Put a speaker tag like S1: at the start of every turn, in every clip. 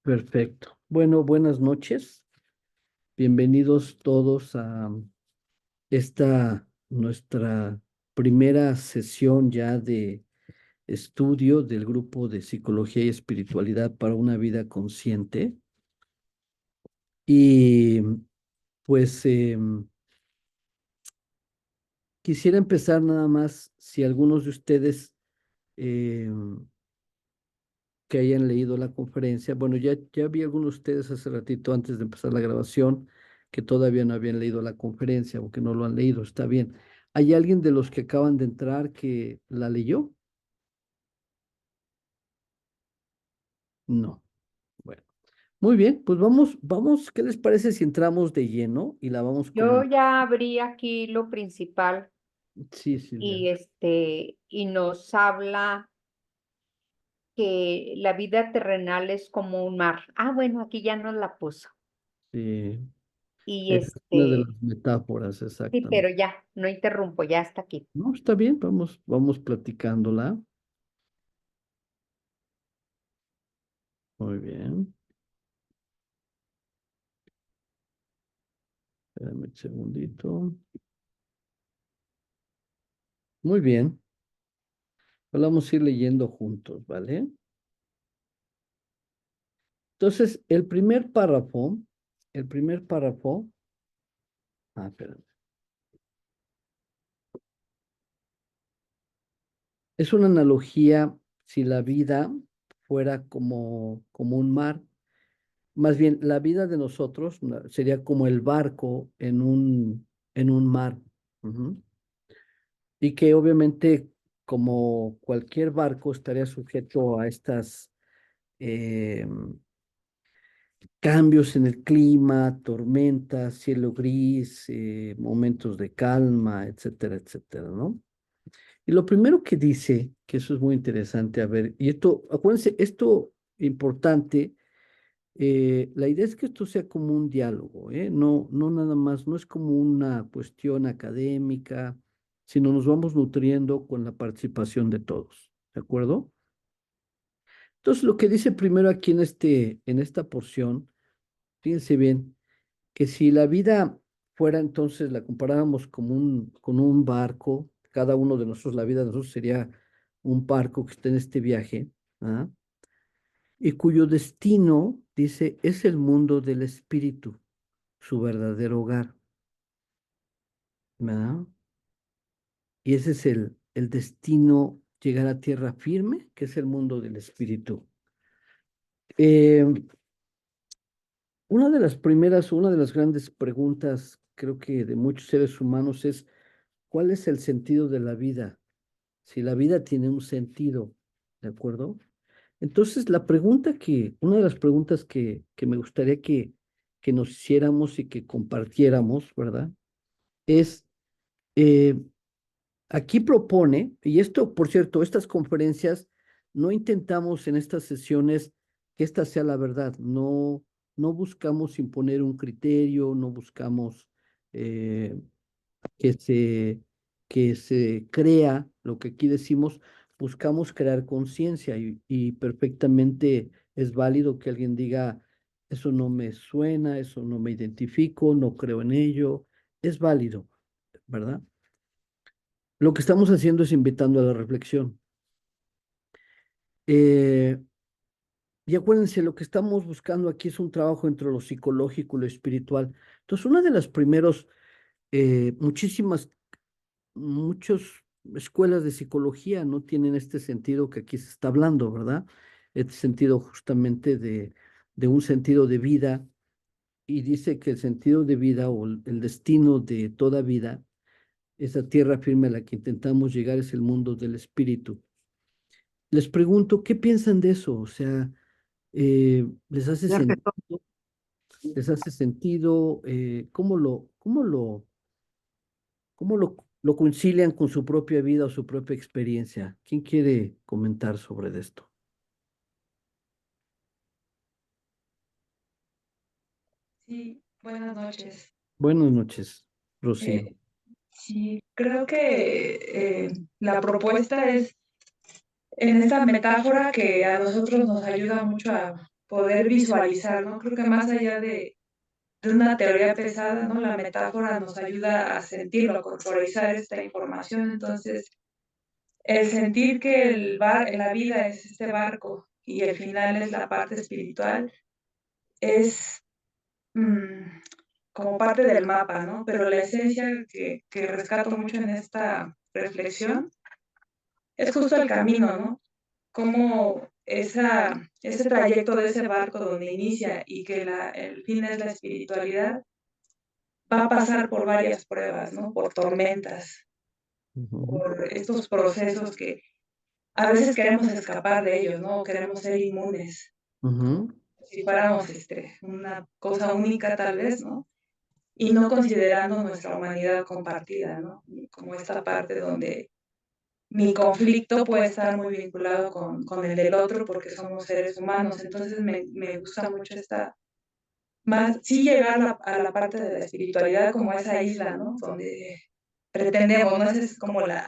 S1: Perfecto. Bueno, buenas noches. Bienvenidos todos a esta nuestra primera sesión ya de estudio del grupo de Psicología y Espiritualidad para una vida consciente. Y pues quisiera empezar nada más si algunos de ustedes que hayan leído la conferencia. Bueno, ya vi algunos de ustedes hace ratito antes de empezar la grabación que todavía no habían leído la conferencia o que no lo han leído. Está bien. ¿Hay alguien de los que acaban de entrar que la leyó? No. Bueno, muy bien, pues vamos, ¿qué les parece si entramos de lleno y la vamos
S2: Yo
S1: comentando?
S2: ya abrí aquí lo principal
S1: Sí, Silvia.
S2: y nos habla que la vida terrenal es como un mar. Ah, bueno, aquí ya nos la puso.
S1: Sí,
S2: Y
S1: es una de las metáforas,
S2: sí,
S1: exactamente.
S2: pero ya, no interrumpo, ya está aquí.
S1: No, está bien, vamos platicándola. Muy bien. Espérame un segundito. Muy bien. Vamos a ir leyendo juntos, ¿vale? Entonces, el primer párrafo, espérame, es una analogía si la vida fuera como un mar, más bien la vida de nosotros sería como el barco en un mar. Ujú. Y que obviamente, como cualquier barco, estaría sujeto a estas eh, cambios en el clima, tormentas, cielo gris, momentos de calma, etcétera, etcétera, ¿no? Y lo primero que dice, que eso es muy interesante, a ver, y esto, acuérdense, esto importante, la idea es que esto sea como un diálogo, ¿eh? No nada más, no es como una cuestión académica, sino nos vamos nutriendo con la participación de todos, ¿de acuerdo? Entonces, lo que dice primero aquí en esta porción, fíjense bien, que si la vida fuera entonces, la comparáramos como con un barco, cada uno de nosotros, la vida de nosotros sería un barco que está en este viaje, ¿ah? Y cuyo destino, dice, es el mundo del espíritu, su verdadero hogar, ¿verdad? Y ese es el destino, llegar a tierra firme, que es el mundo del espíritu. Eh, una de las grandes preguntas, creo que de muchos seres humanos es, ¿cuál es el sentido de la vida? Si la vida tiene un sentido, ¿de acuerdo? Entonces, una de las preguntas que me gustaría que nos hiciéramos y que compartiéramos, ¿verdad? Es, eh, aquí propone, y esto, por cierto, estas conferencias, no intentamos en estas sesiones que esta sea la verdad, no buscamos imponer un criterio, no buscamos eh, que se, que se crea lo que aquí decimos, buscamos crear conciencia y perfectamente es válido que alguien diga, eso no me suena, eso no me identifico, no creo en ello, es válido, ¿verdad? Lo que estamos haciendo es invitando a la reflexión. Eh, y acuérdense, lo que estamos buscando aquí es un trabajo entre lo psicológico y lo espiritual. Entonces, una de las primeros, muchas escuelas de psicología no tienen este sentido que aquí se está hablando, ¿verdad? Este sentido justamente de un sentido de vida, y dice que el sentido de vida o el destino de toda vida, esa tierra firme a la que intentamos llegar es el mundo del espíritu. Les pregunto, ¿qué piensan de eso? O sea, ¿les hace sentido? ¿Les hace sentido? ¿Cómo lo concilian con su propia vida o su propia experiencia? ¿Quién quiere comentar sobre esto?
S3: Sí, buenas noches.
S1: Buenas noches, Rocío.
S3: Eh, sí, creo que la propuesta es en esta metáfora que a nosotros nos ayuda mucho a poder visualizar, ¿no? Creo que más allá de una teoría pesada, ¿no? La metáfora nos ayuda a sentirlo, a corporizar esta información. Entonces, el sentir que la vida es este barco y el final es la parte espiritual, es como parte del mapa, ¿no? Pero la esencia que rescato mucho en esta reflexión es justo el camino, ¿no? Cómo ese trayecto de ese barco donde inicia y que el fin es la espiritualidad, va a pasar por varias pruebas, ¿no? Por tormentas,
S1: Ujú,
S3: por estos procesos que a veces queremos escapar de ellos, ¿no? Queremos ser inmunes,
S1: ujú,
S3: si fuéramos una cosa única tal vez, ¿no? Y no considerando nuestra humanidad compartida, ¿no? Como esta parte donde mi conflicto puede estar muy vinculado con el del otro porque somos seres humanos. Entonces me gusta mucho más, sí llegar a la parte de la espiritualidad como esa isla, ¿no? Donde pretendemos, ¿no? Esa es como la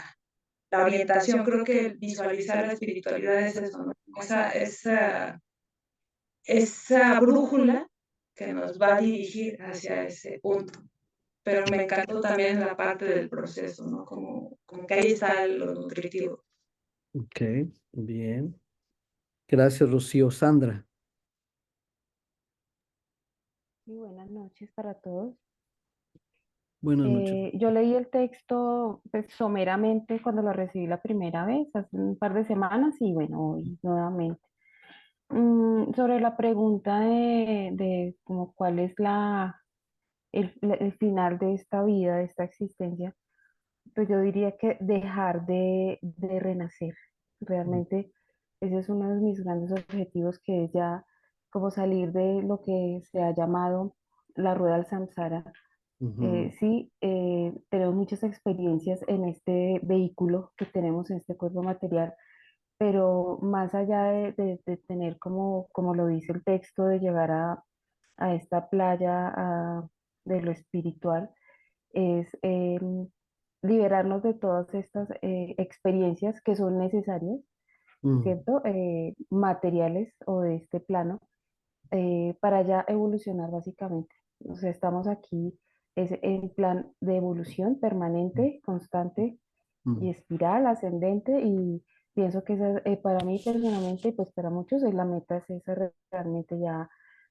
S3: orientación. Creo que visualizar la espiritualidad es eso, ¿no? Esa brújula que nos va a dirigir hacia ese punto. Pero me encantó también la parte del proceso, ¿no? Como que ahí está lo nutritivo.
S1: ok, bien. Gracias, Rocío. Sandra,
S4: Y buenas noches para todos.
S1: buenas noches.
S4: Yo leí el texto pues, someramente cuando lo recibí la primera vez, hace un par de semanas, y bueno, hoy nuevamente. Sobre la pregunta de como cuál es el final de esta vida, de esta existencia, pues yo diría que dejar de renacer. Realmente ese es uno de mis grandes objetivos, que es ya como salir de lo que se ha llamado la rueda del samsara.
S1: Ujú,
S4: Sí, tenemos muchas experiencias en este vehículo que tenemos, en este cuerpo material, pero más allá de tener como lo dice el texto, de llegar a esta playa de lo espiritual, es liberarnos de todas estas experiencias que son necesarias,
S1: mm,
S4: ¿cierto? Materiales o de este plano, para ya evolucionar básicamente. O sea, estamos aquí es en plan de evolución permanente, constante y
S1: mm.
S4: espiral ascendente, y pienso que esa, para mí personalmente, pues para muchos es la meta, es esa, realmente ya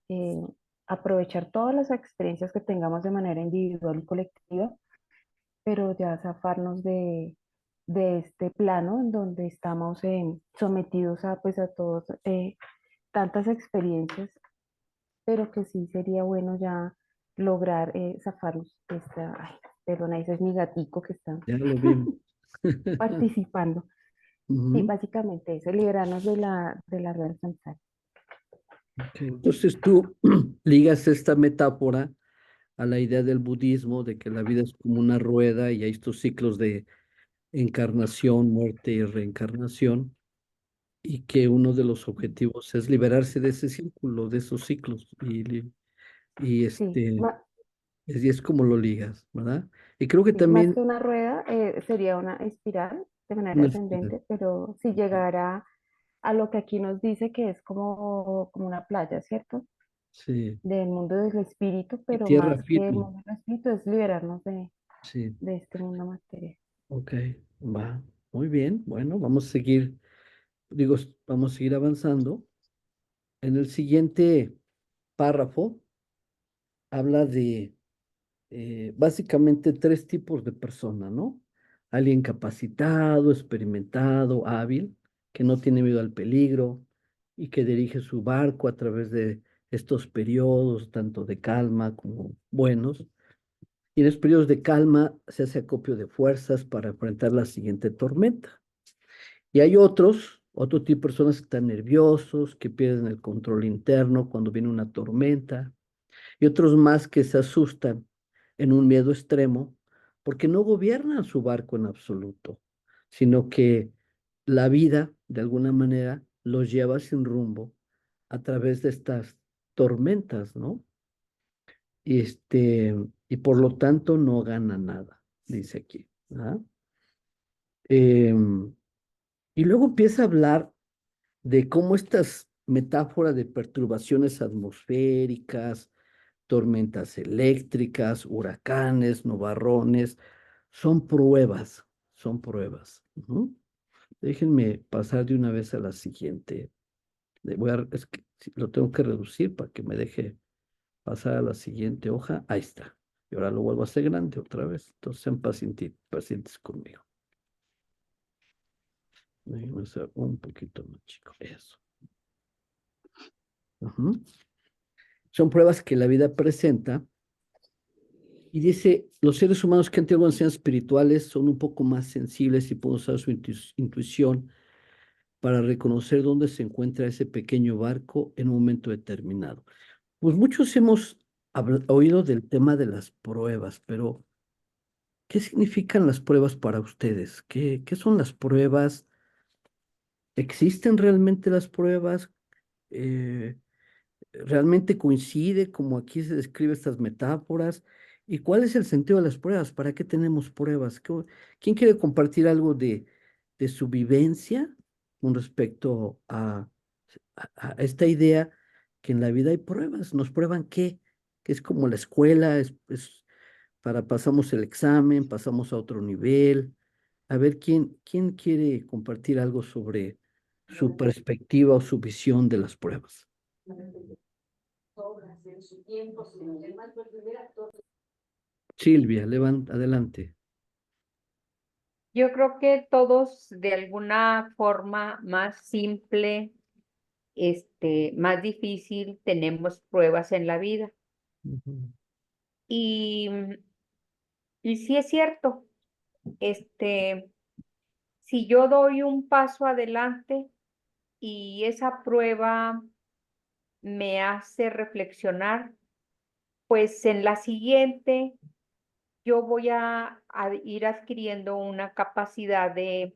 S4: eh, aprovechar todas las experiencias que tengamos de manera individual y colectiva, pero ya zafarnos de este plano en donde estamos sometidos a, pues, a todos, tantas experiencias, pero que sí sería bueno ya lograr zafarnos de esta, ay, perdona, ese es mi gatico que está
S1: Ya lo vimos.
S4: participando. Sí,
S1: Ujú,
S4: básicamente eso, liberarnos de la rueda samsara.
S1: ok. Entonces tú ligas esta metáfora a la idea del budismo de que la vida es como una rueda y hay estos ciclos de encarnación, muerte y reencarnación, y que uno de los objetivos es liberarse de ese círculo, de esos ciclos, y
S4: Sí,
S1: y es como lo ligas, ¿verdad? Y creo que
S4: sí, más
S1: también
S4: que una rueda, sería una espiral de manera
S1: una espiral,
S4: ascendente, pero si llegara a lo que aquí nos dice que es como una playa, ¿cierto?
S1: sí,
S4: Del mundo del espíritu,
S1: y
S4: pero
S1: tierra
S4: más que el
S1: firme,
S4: mundo del espíritu es liberarnos
S1: sí,
S4: de este mundo material.
S1: ok, va, muy bien, bueno, vamos a seguir, digo, vamos a seguir avanzando. En el siguiente párrafo habla de básicamente tres tipos de persona, ¿no? Alguien capacitado, experimentado, hábil, que no tiene miedo al peligro y que dirige su barco a través de estos periodos, tanto de calma como buenos. Y en los periodos de calma se hace acopio de fuerzas para enfrentar la siguiente tormenta. Y hay otro tipo de personas que están nerviosos, que pierden el control interno cuando viene una tormenta, y otros más que se asustan en un miedo extremo porque no gobiernan su barco en absoluto, sino que la vida, de alguna manera, los lleva sin rumbo a través de estas tormentas, ¿no? Y, y por lo tanto no gana nada, dice aquí, ¿verdad? Em, y luego empieza a hablar de cómo estas metáfora de perturbaciones atmosféricas, tormentas eléctricas, huracanes, nubarrones, son pruebas, son pruebas. Ujú. Déjenme pasar de una vez a la siguiente. Es que sí, lo tengo que reducir para que me deje pasar a la siguiente hoja. Ahí está. Y ahora lo vuelvo a hacer grande otra vez. Entonces sean pacientes conmigo. Déjenme hacer un poquito más chico. Eso. Ujú. Son pruebas que la vida presenta. Y dice, los seres humanos que han tenido enseñanzas espirituales son un poco más sensibles y pueden usar su intuición para reconocer dónde se encuentra ese pequeño barco en un momento determinado. Pues muchos hemos oído del tema de las pruebas, pero ¿qué significan las pruebas para ustedes? ¿Qué son las pruebas? ¿Existen realmente las pruebas? Eh, ¿Realmente coincide como aquí se describe estas metáforas? ¿Y cuál es el sentido de las pruebas? ¿Para qué tenemos pruebas? ¿Quién quiere compartir algo de su vivencia con respecto a esta idea que en la vida hay pruebas? ¿Nos prueban qué? Que es como la escuela, pasamos el examen, pasamos a otro nivel. A ver, ¿quién quiere compartir algo sobre su perspectiva o su visión de las pruebas? Silvia, adelante.
S2: Yo creo que todos de alguna forma más simple, más difícil, tenemos pruebas en la vida.
S1: Ujú,
S2: Y, y sí es cierto, si yo doy un paso adelante y esa prueba me hace reflexionar, pues en la siguiente yo voy a ir adquiriendo una capacidad de,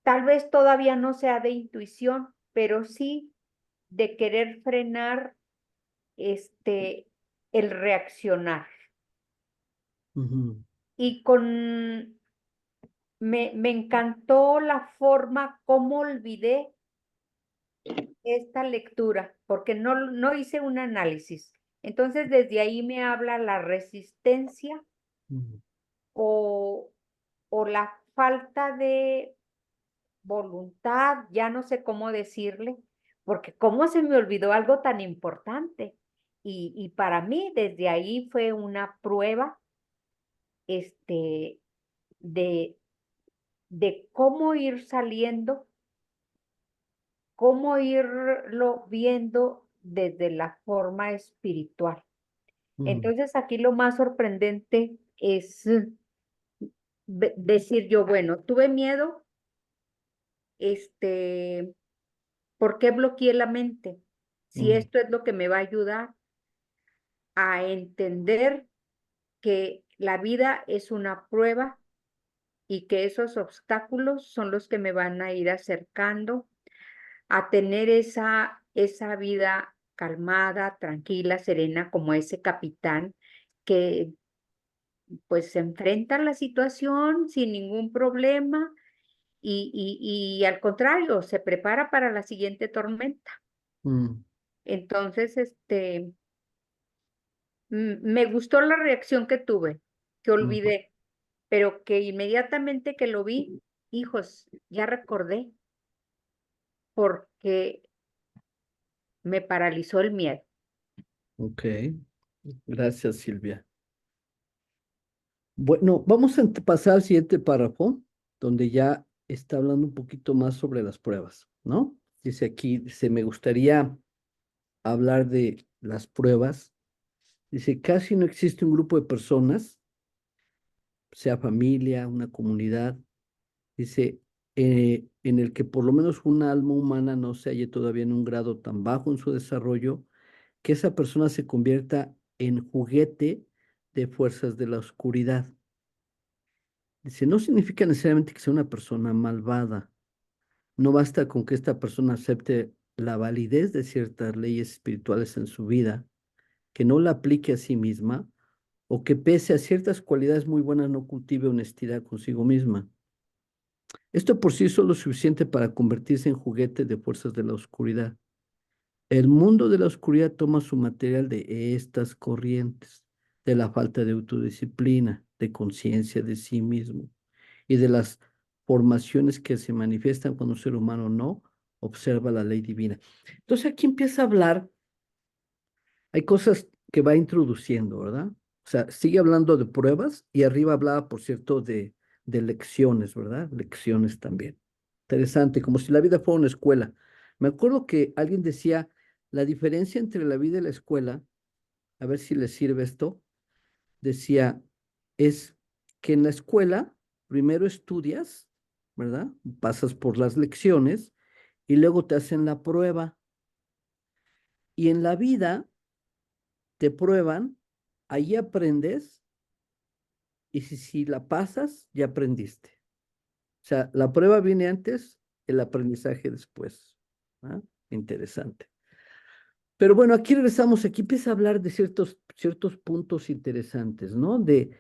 S2: tal vez todavía no sea de intuición, pero sí de querer frenar el reaccionar.
S1: ujú,
S2: Y me encantó la forma como olvidé esta lectura, porque no hice un análisis. Entonces, desde ahí me habla la resistencia
S1: ujú,
S2: o, o la falta de voluntad, ya no sé cómo decirle, porque cómo se me olvidó algo tan importante. Y para mí, desde ahí fue una prueba, este, de, de cómo ir saliendo, cómo irlo viendo desde la forma espiritual.
S1: ujú,
S2: Entonces aquí lo más sorprendente es decir yo, bueno, tuve miedo, este, ¿por qué bloqueé la mente? Si
S1: ujú,
S2: esto es lo que me va a ayudar a entender que la vida es una prueba y que esos obstáculos son los que me van a ir acercando a tener esa vida calmada, tranquila, serena, como ese capitán que pues se enfrenta a la situación sin ningún problema y al contrario, se prepara para la siguiente tormenta.
S1: ujú,
S2: Entonces, me gustó la reacción que tuve, que
S1: ujú.
S2: olvidé, pero que inmediatamente que lo vi, hijos, ya recordé, porque me paralizó el miedo.
S1: Ok, gracias Silvia. Bueno, vamos a pasar al siguiente párrafo, donde ya está hablando un poquito más sobre las pruebas, ¿no? Dice aquí, me gustaría hablar de las pruebas. Dice, casi no existe un grupo de personas, sea familia, una comunidad, dice, en el que por lo menos una alma humana no se halle todavía en un grado tan bajo en su desarrollo que esa persona se convierta en juguete de fuerzas de la oscuridad. Dice, no significa necesariamente que sea una persona malvada. No basta con que esta persona acepte la validez de ciertas leyes espirituales en su vida, que no la aplique a sí misma o que pese a ciertas cualidades muy buenas no cultive honestidad consigo misma. Esto por sí solo es suficiente para convertirse en juguete de fuerzas de la oscuridad. El mundo de la oscuridad toma su material de estas corrientes, de la falta de autodisciplina, de conciencia de sí mismo y de las formaciones que se manifiestan cuando un ser humano no observa la ley divina. Entonces aquí empieza a hablar, hay cosas que va introduciendo, ¿verdad? O sea, sigue hablando de pruebas y arriba hablaba, por cierto, de lecciones, ¿verdad? Lecciones también. Interesante, como si la vida fuera una escuela. Me acuerdo que alguien decía, la diferencia entre la vida y la escuela, a ver si les sirve esto, decía, es que en la escuela primero estudias, ¿verdad? Pasas por las lecciones y luego te hacen la prueba. Y en la vida te prueban, ahí aprendes y si la pasas, ya aprendiste. O sea, la prueba viene antes, el aprendizaje después. ¿Ah? Interesante. Pero bueno, aquí regresamos, aquí empieza a hablar de ciertos puntos interesantes, ¿no? De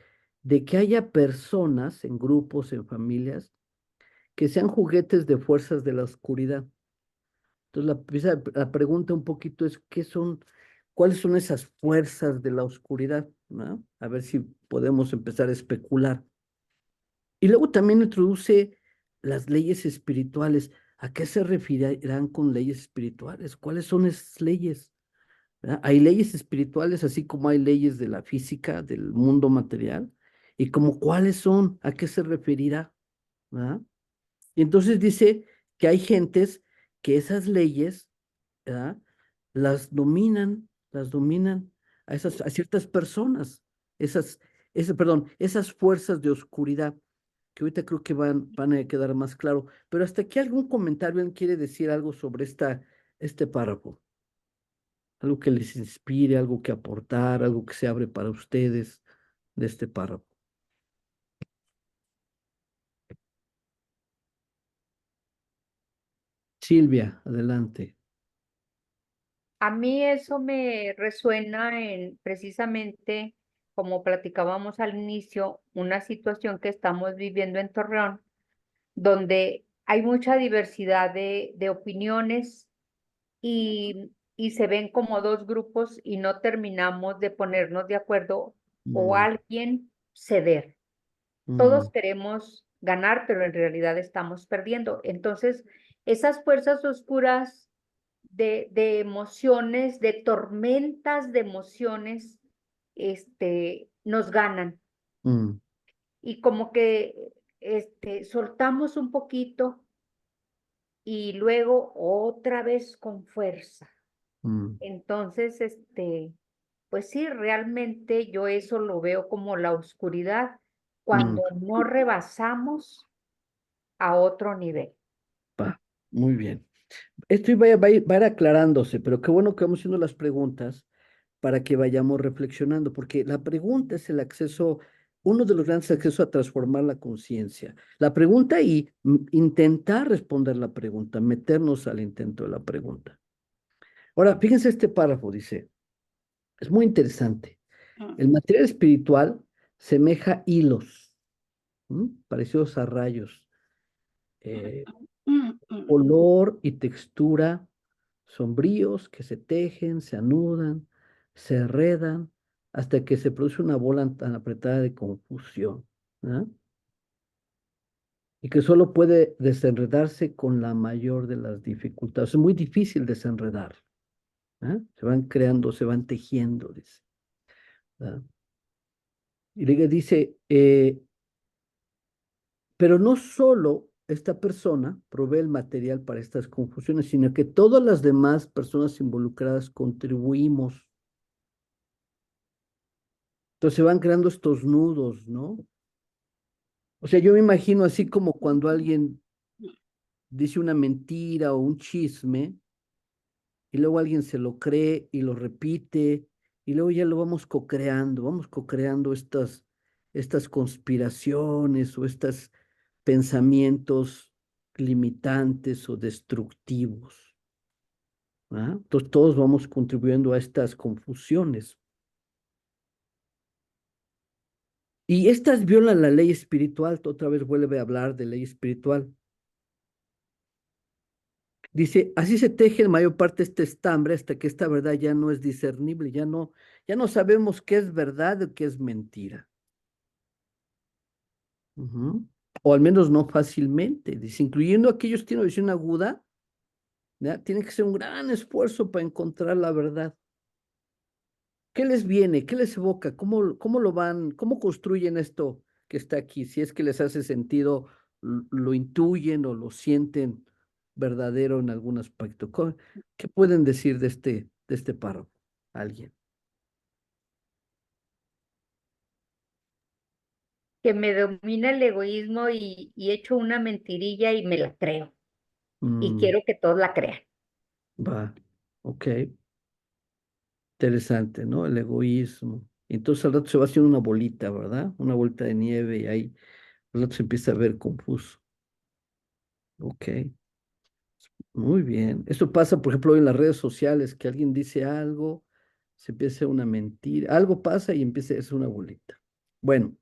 S1: que haya personas en grupos, en familias, que sean juguetes de fuerzas de la oscuridad. Entonces, la pregunta un poquito es, cuáles son esas fuerzas de la oscuridad? ¿No? A ver si podemos empezar a especular. Y luego también introduce las leyes espirituales. ¿A qué se referirán con leyes espirituales? ¿Cuáles son esas leyes? ¿Verdad? Hay leyes espirituales, así como hay leyes de la física, del mundo material, y como cuáles son, a qué se referirá, ¿verdad? Y entonces dice que hay gentes que esas leyes, ¿verdad? Las dominan a ciertas personas, esas fuerzas de oscuridad, que ahorita creo que van a quedar más claro. Pero hasta aquí algún comentario, ¿alguien quiere decir algo sobre este párrafo? Algo que les inspire, algo que aportar, algo que se abre para ustedes de este párrafo. Silvia, adelante.
S2: A mí eso me resuena en precisamente, como platicábamos al inicio, una situación que estamos viviendo en Torreón, donde hay mucha diversidad de opiniones y se ven como dos grupos y no terminamos de ponernos de acuerdo o
S1: Mm,
S2: alguien ceder.
S1: mm,
S2: Todos queremos ganar, pero en realidad estamos perdiendo. Entonces, esas fuerzas oscuras de emociones, de tormentas de emociones, nos ganan.
S1: mm,
S2: Y como que soltamos un poquito y luego otra vez con fuerza.
S1: mm,
S2: Entonces, pues sí, realmente yo eso lo veo como la oscuridad
S1: mm.
S2: cuando no rebasamos a otro nivel.
S1: Va, muy bien. Esto va a ir aclarándose, pero qué bueno que vamos haciendo las preguntas para que vayamos reflexionando, porque la pregunta es el acceso, uno de los grandes accesos a transformar la conciencia. La pregunta y intentar responder la pregunta, meternos al intento de la pregunta. Ahora, fíjense este párrafo, dice, es muy interesante.
S3: Mm,
S1: El material espiritual semeja hilos, parecidos a rayos, eh,
S3: mm.
S1: color y textura sombríos que se tejen, se anudan, se enredan, hasta que se produce una bola tan apretada de confusión, ¿ah? Y que solo puede desenredarse con la mayor de las dificultades. Es muy difícil desenredar. ¿Ah? Se van creando, se van tejiendo, dice. ¿Ah? Y luego dice, pero no solo esta persona provee el material para estas confusiones, sino que todas las demás personas involucradas contribuimos. Entonces se van creando estos nudos, ¿no? O sea, yo me imagino así como cuando alguien dice una mentira o un chisme y luego alguien se lo cree y lo repite y luego ya lo vamos co-creando estas conspiraciones o estos pensamientos limitantes o destructivos. ¿Ah? Entonces todos vamos contribuyendo a estas confusiones. Y estas violan la ley espiritual, otra vez vuelve a hablar de ley espiritual. Dice, así se teje en mayor parte este estambre hasta que esta verdad ya no es discernible, ya no sabemos qué es verdad o qué es mentira. Ujú. O al menos no fácilmente. Dice, incluyendo aquellos que tienen visión aguda, ¿ya? Tiene que ser un gran esfuerzo para encontrar la verdad. ¿Qué les viene? ¿Qué les evoca? ¿Cómo lo van, cómo construyen esto que está aquí? Si es que les hace sentido, lo intuyen o lo sienten verdadero en algún aspecto. ¿Qué pueden decir de este párrafo? Alguien.
S2: Que me domina el egoísmo y echo una mentirilla y me la creo. Y
S1: Mm,
S2: quiero que todos la crean.
S1: va, ok. Interesante, ¿no? El egoísmo. Entonces al rato se va haciendo una bolita, ¿verdad? Una bolita de nieve y ahí al rato se empieza a ver confuso. Ok. Muy bien. Esto pasa, por ejemplo, en las redes sociales, que alguien dice algo, se empieza a hacer una mentira, algo pasa y empieza a hacer una bolita. Bueno,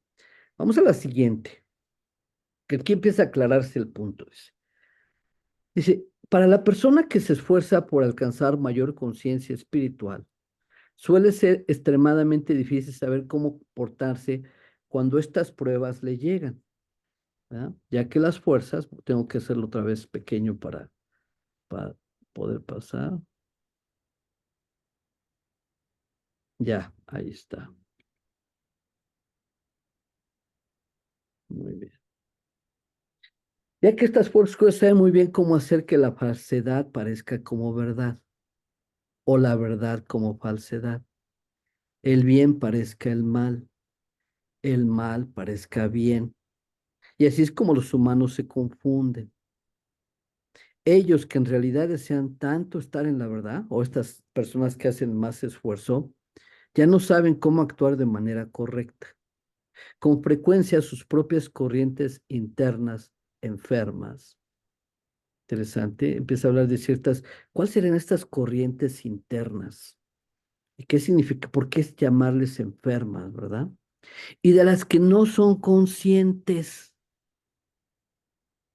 S1: vamos a la siguiente, que aquí empieza a aclararse el punto. Dice, para la persona que se esfuerza por alcanzar mayor conciencia espiritual, suele ser extremadamente difícil saber cómo portarse cuando estas pruebas le llegan, ¿verdad? Ya que las fuerzas, tengo que hacerlo otra vez pequeño para poder pasar. Ya, ahí está. Muy bien. Ya que estas fuerzas saben muy bien cómo hacer que la falsedad parezca como verdad o la verdad como falsedad, el bien parezca el mal parezca bien. Y así es como los humanos se confunden. Ellos que en realidad desean tanto estar en la verdad, o estas personas que hacen más esfuerzo, ya no saben cómo actuar de manera correcta. Con frecuencia sus propias corrientes internas enfermas. Interesante. Empieza a hablar de ciertas, ¿cuáles serían estas corrientes internas? ¿Y qué significa? ¿Por qué es llamarles enfermas, verdad? Y de las que no son conscientes,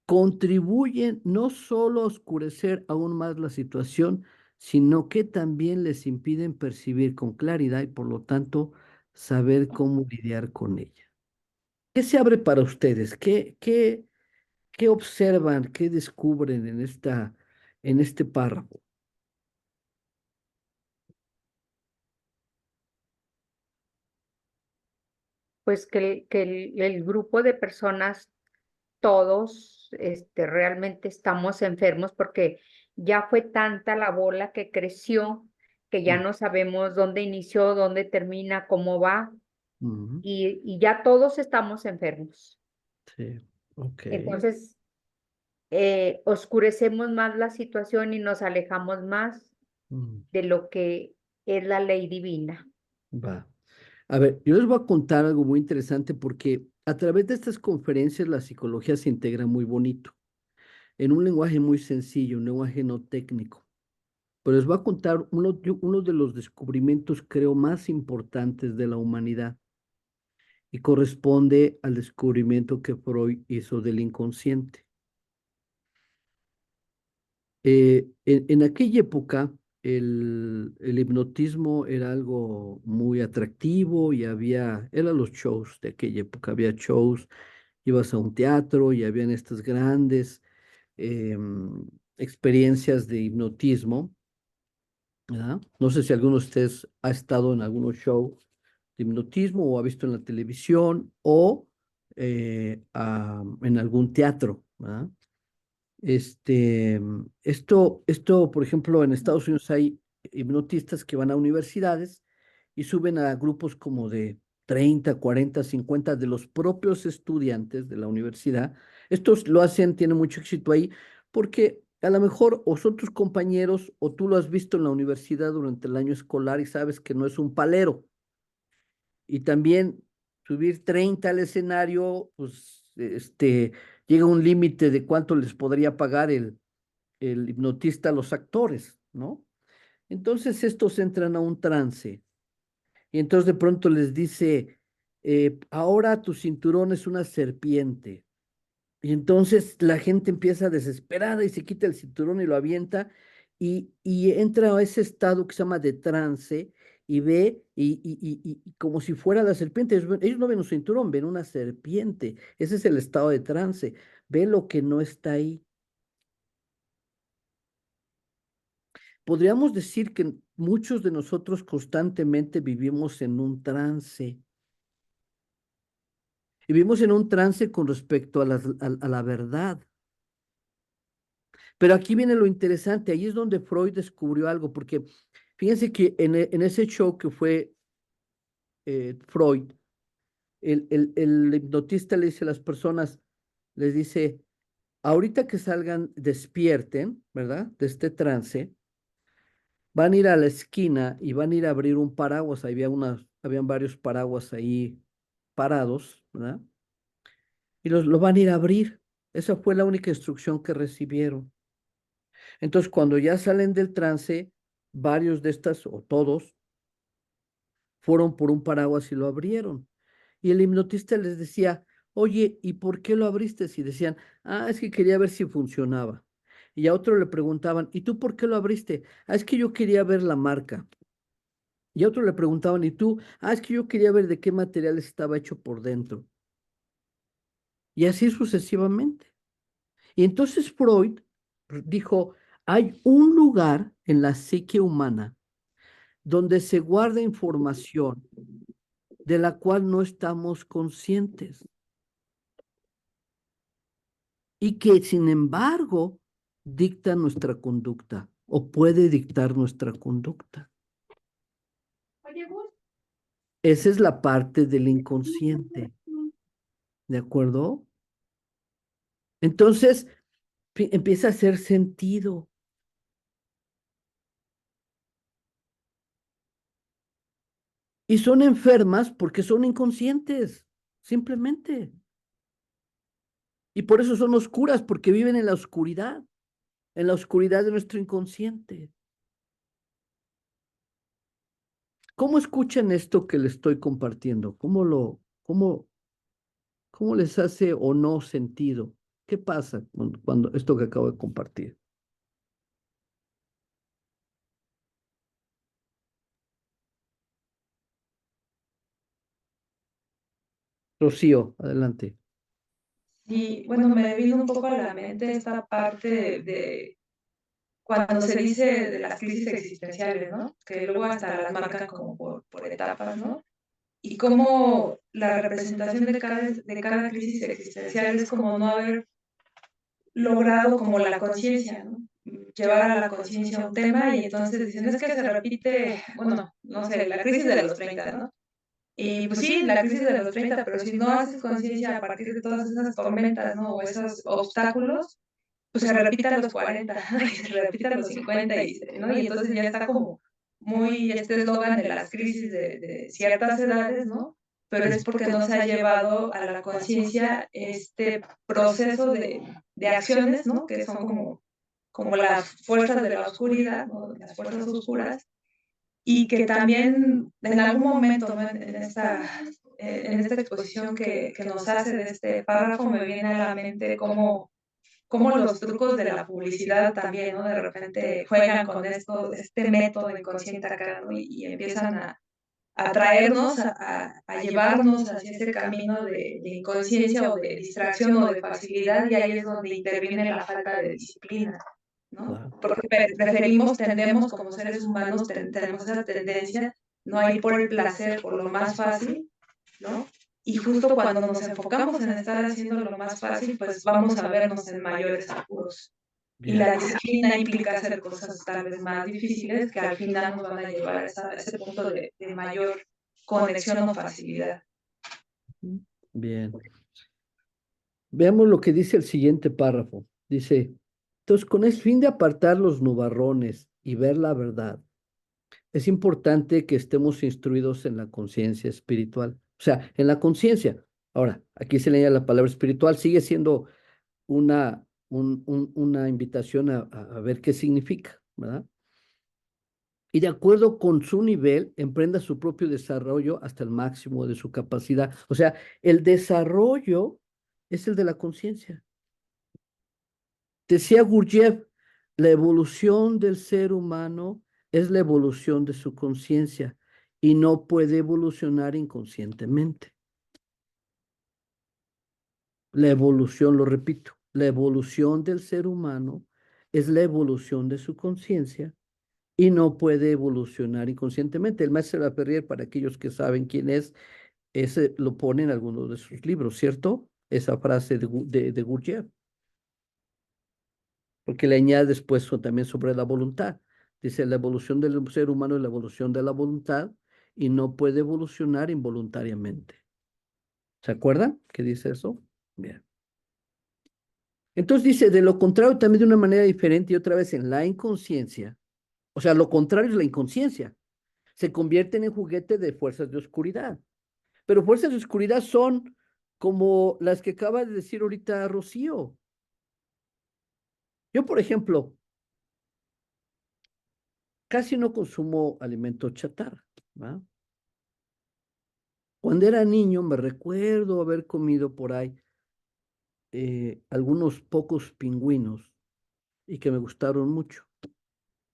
S1: contribuyen no solo a oscurecer aún más la situación, sino que también les impiden percibir con claridad y por lo tanto saber cómo lidiar con ella. ¿Qué se abre para ustedes? ¿Qué observan? ¿Qué descubren en este párrafo?
S2: Pues el grupo de personas, todos, realmente estamos enfermos porque ya fue tanta la bola que creció que ya
S1: Mm,
S2: no sabemos dónde inició, dónde termina, cómo va,
S1: ujú.
S2: y ya todos estamos enfermos.
S1: Sí, ok.
S2: Entonces, oscurecemos más la situación y nos alejamos más
S1: Mm,
S2: de lo que es la ley divina.
S1: va. A ver, yo les voy a contar algo muy interesante porque a través de estas conferencias la psicología se integra muy bonito, en un lenguaje muy sencillo, un lenguaje no técnico. Pero les voy a contar uno de los descubrimientos, creo, más importantes de la humanidad y corresponde al descubrimiento que Freud hizo del inconsciente. En aquella época, el hipnotismo era algo muy atractivo y eran los shows de aquella época, había shows, ibas a un teatro y habían estas grandes experiencias de hipnotismo, ¿verdad? No sé si alguno de ustedes ha estado en algún show de hipnotismo o ha visto en la televisión o en algún teatro, ¿verdad? Por ejemplo, en Estados Unidos hay hipnotistas que van a universidades y suben a grupos como de 30, 40, 50 de los propios estudiantes de la universidad. Estos lo hacen, tienen mucho éxito ahí, porque a lo mejor o son tus compañeros o tú lo has visto en la universidad durante el año escolar y sabes que no es un palero. Y también subir 30 al escenario, pues llega un límite de cuánto les podría pagar el hipnotista a los actores, ¿no? Entonces estos entran a un trance y entonces de pronto les dice, ahora tu cinturón es una serpiente Y entonces la gente empieza desesperada y se quita el cinturón y lo avienta y entra a ese estado que se llama de trance y ve y como si fuera la serpiente. Ellos no ven un cinturón, ven una serpiente. Ese es el estado de trance. Ve lo que no está ahí. Podríamos decir que muchos de nosotros constantemente vivimos en un trance. Y vivimos en un trance con respecto a la verdad. Pero aquí viene lo interesante, ahí es donde Freud descubrió algo, porque fíjense que en ese show que fue Freud, el hipnotista le dice a las personas, les dice, ahorita que salgan, despierten, ¿verdad? De este trance, van a ir a la esquina y van a ir a abrir un paraguas, habían varios paraguas ahí parados, ¿verdad? Y lo van a ir a abrir. Esa fue la única instrucción que recibieron. Entonces, cuando ya salen del trance, varios de estas, o todos, fueron por un paraguas y lo abrieron. Y el hipnotista les decía, oye, ¿y por qué lo abriste? Y decían, es que quería ver si funcionaba. Y a otro le preguntaban, ¿y tú por qué lo abriste? Es que yo quería ver la marca. Y a otro le preguntaban, ¿y tú? Es que yo quería ver de qué material estaba hecho por dentro. Y así sucesivamente. Y entonces Freud dijo, hay un lugar en la psique humana donde se guarda información de la cual no estamos conscientes y que sin embargo dicta nuestra conducta o puede dictar nuestra conducta. Esa es la parte del inconsciente, ¿de acuerdo? Entonces empieza a hacer sentido. Y son enfermas porque son inconscientes, simplemente. Y por eso son oscuras, porque viven en la oscuridad de nuestro inconsciente. ¿Cómo escuchan esto que les estoy compartiendo? ¿Cómo les hace o no sentido? ¿Qué pasa cuando esto que acabo de compartir? Rocío, adelante.
S3: Y bueno, me vino un poco a la mente esta parte de cuando se dice de las crisis existenciales, ¿no? Que luego hasta las marcan como por etapas, ¿no? Y cómo la representación de cada crisis existencial es como no haber logrado como la conciencia, ¿no? Llevar a la conciencia un tema y entonces dicen, es que se repite, bueno, no sé, la crisis de los 30, ¿no? Y pues sí, la crisis de los 30, pero si no haces conciencia a partir de todas esas tormentas, ¿no? O esos obstáculos, pues se repite a los 40, ¿no? Y se repite a los 50, ¿no? Y entonces ya está como muy este eslogan de las crisis de ciertas edades, ¿no? Pero es porque no se ha llevado a la conciencia este proceso de acciones, ¿no? Que son como las fuerzas de la oscuridad, ¿no? Las fuerzas oscuras, y que también en algún momento, ¿no? en esta exposición que nos hace de este párrafo me viene a la mente cómo los trucos de la publicidad también, ¿no? De repente juegan con este método inconsciente acá, ¿no? Y empiezan a traernos, a llevarnos hacia ese camino de inconsciencia o de distracción o de facilidad, y ahí es donde interviene la falta de disciplina, ¿no?
S1: Claro.
S3: Porque tendemos como seres humanos, tenemos esa tendencia, no a ir por el placer, por lo más fácil, ¿no? Y justo cuando nos enfocamos en estar haciendo lo más fácil, pues vamos a vernos en mayores apuros. Y
S1: Bien.
S3: la disciplina implica hacer cosas tal vez más difíciles que al final nos van a llevar a ese punto de mayor conexión o facilidad.
S1: Bien. Veamos lo que dice el siguiente párrafo. Dice, entonces, con el fin de apartar los nubarrones y ver la verdad, es importante que estemos instruidos en la conciencia espiritual. O sea, en la conciencia. Ahora, aquí se leía la palabra espiritual, sigue siendo una invitación a ver qué significa, ¿verdad? Y de acuerdo con su nivel, emprenda su propio desarrollo hasta el máximo de su capacidad. O sea, el desarrollo es el de la conciencia. Decía Gurdjieff, la evolución del ser humano es la evolución de su conciencia y no puede evolucionar inconscientemente. La evolución, lo repito, la evolución del ser humano es la evolución de su conciencia y no puede evolucionar inconscientemente. El maestro Laperrière, para aquellos que saben quién es, ese lo pone en algunos de sus libros, ¿cierto? Esa frase de Gurdjieff, porque le añade después también sobre la voluntad. Dice, la evolución del ser humano es la evolución de la voluntad y no puede evolucionar involuntariamente. ¿Se acuerdan que dice eso? Bien. Entonces dice, de lo contrario también de una manera diferente y otra vez en la inconsciencia, o sea, lo contrario es la inconsciencia, se convierten en juguete de fuerzas de oscuridad. Pero fuerzas de oscuridad son como las que acaba de decir ahorita Rocío. Yo, por ejemplo, casi no consumo alimentos chatarra, ¿va? Cuando era niño me recuerdo haber comido por ahí algunos pocos pingüinos y que me gustaron mucho.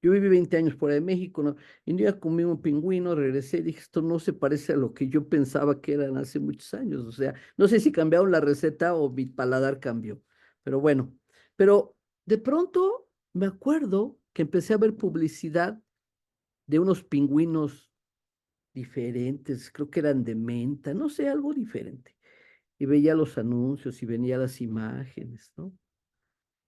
S1: Yo viví 20 años fuera de México, ¿no? Y un día comí un pingüino, regresé y dije, esto no se parece a lo que yo pensaba que eran hace muchos años. O sea, no sé si cambiaron la receta o mi paladar cambió. Pero bueno, pero de pronto me acuerdo que empecé a ver publicidad de unos pingüinos diferentes, creo que eran de menta, no sé, algo diferente. Y veía los anuncios y venía las imágenes, ¿no?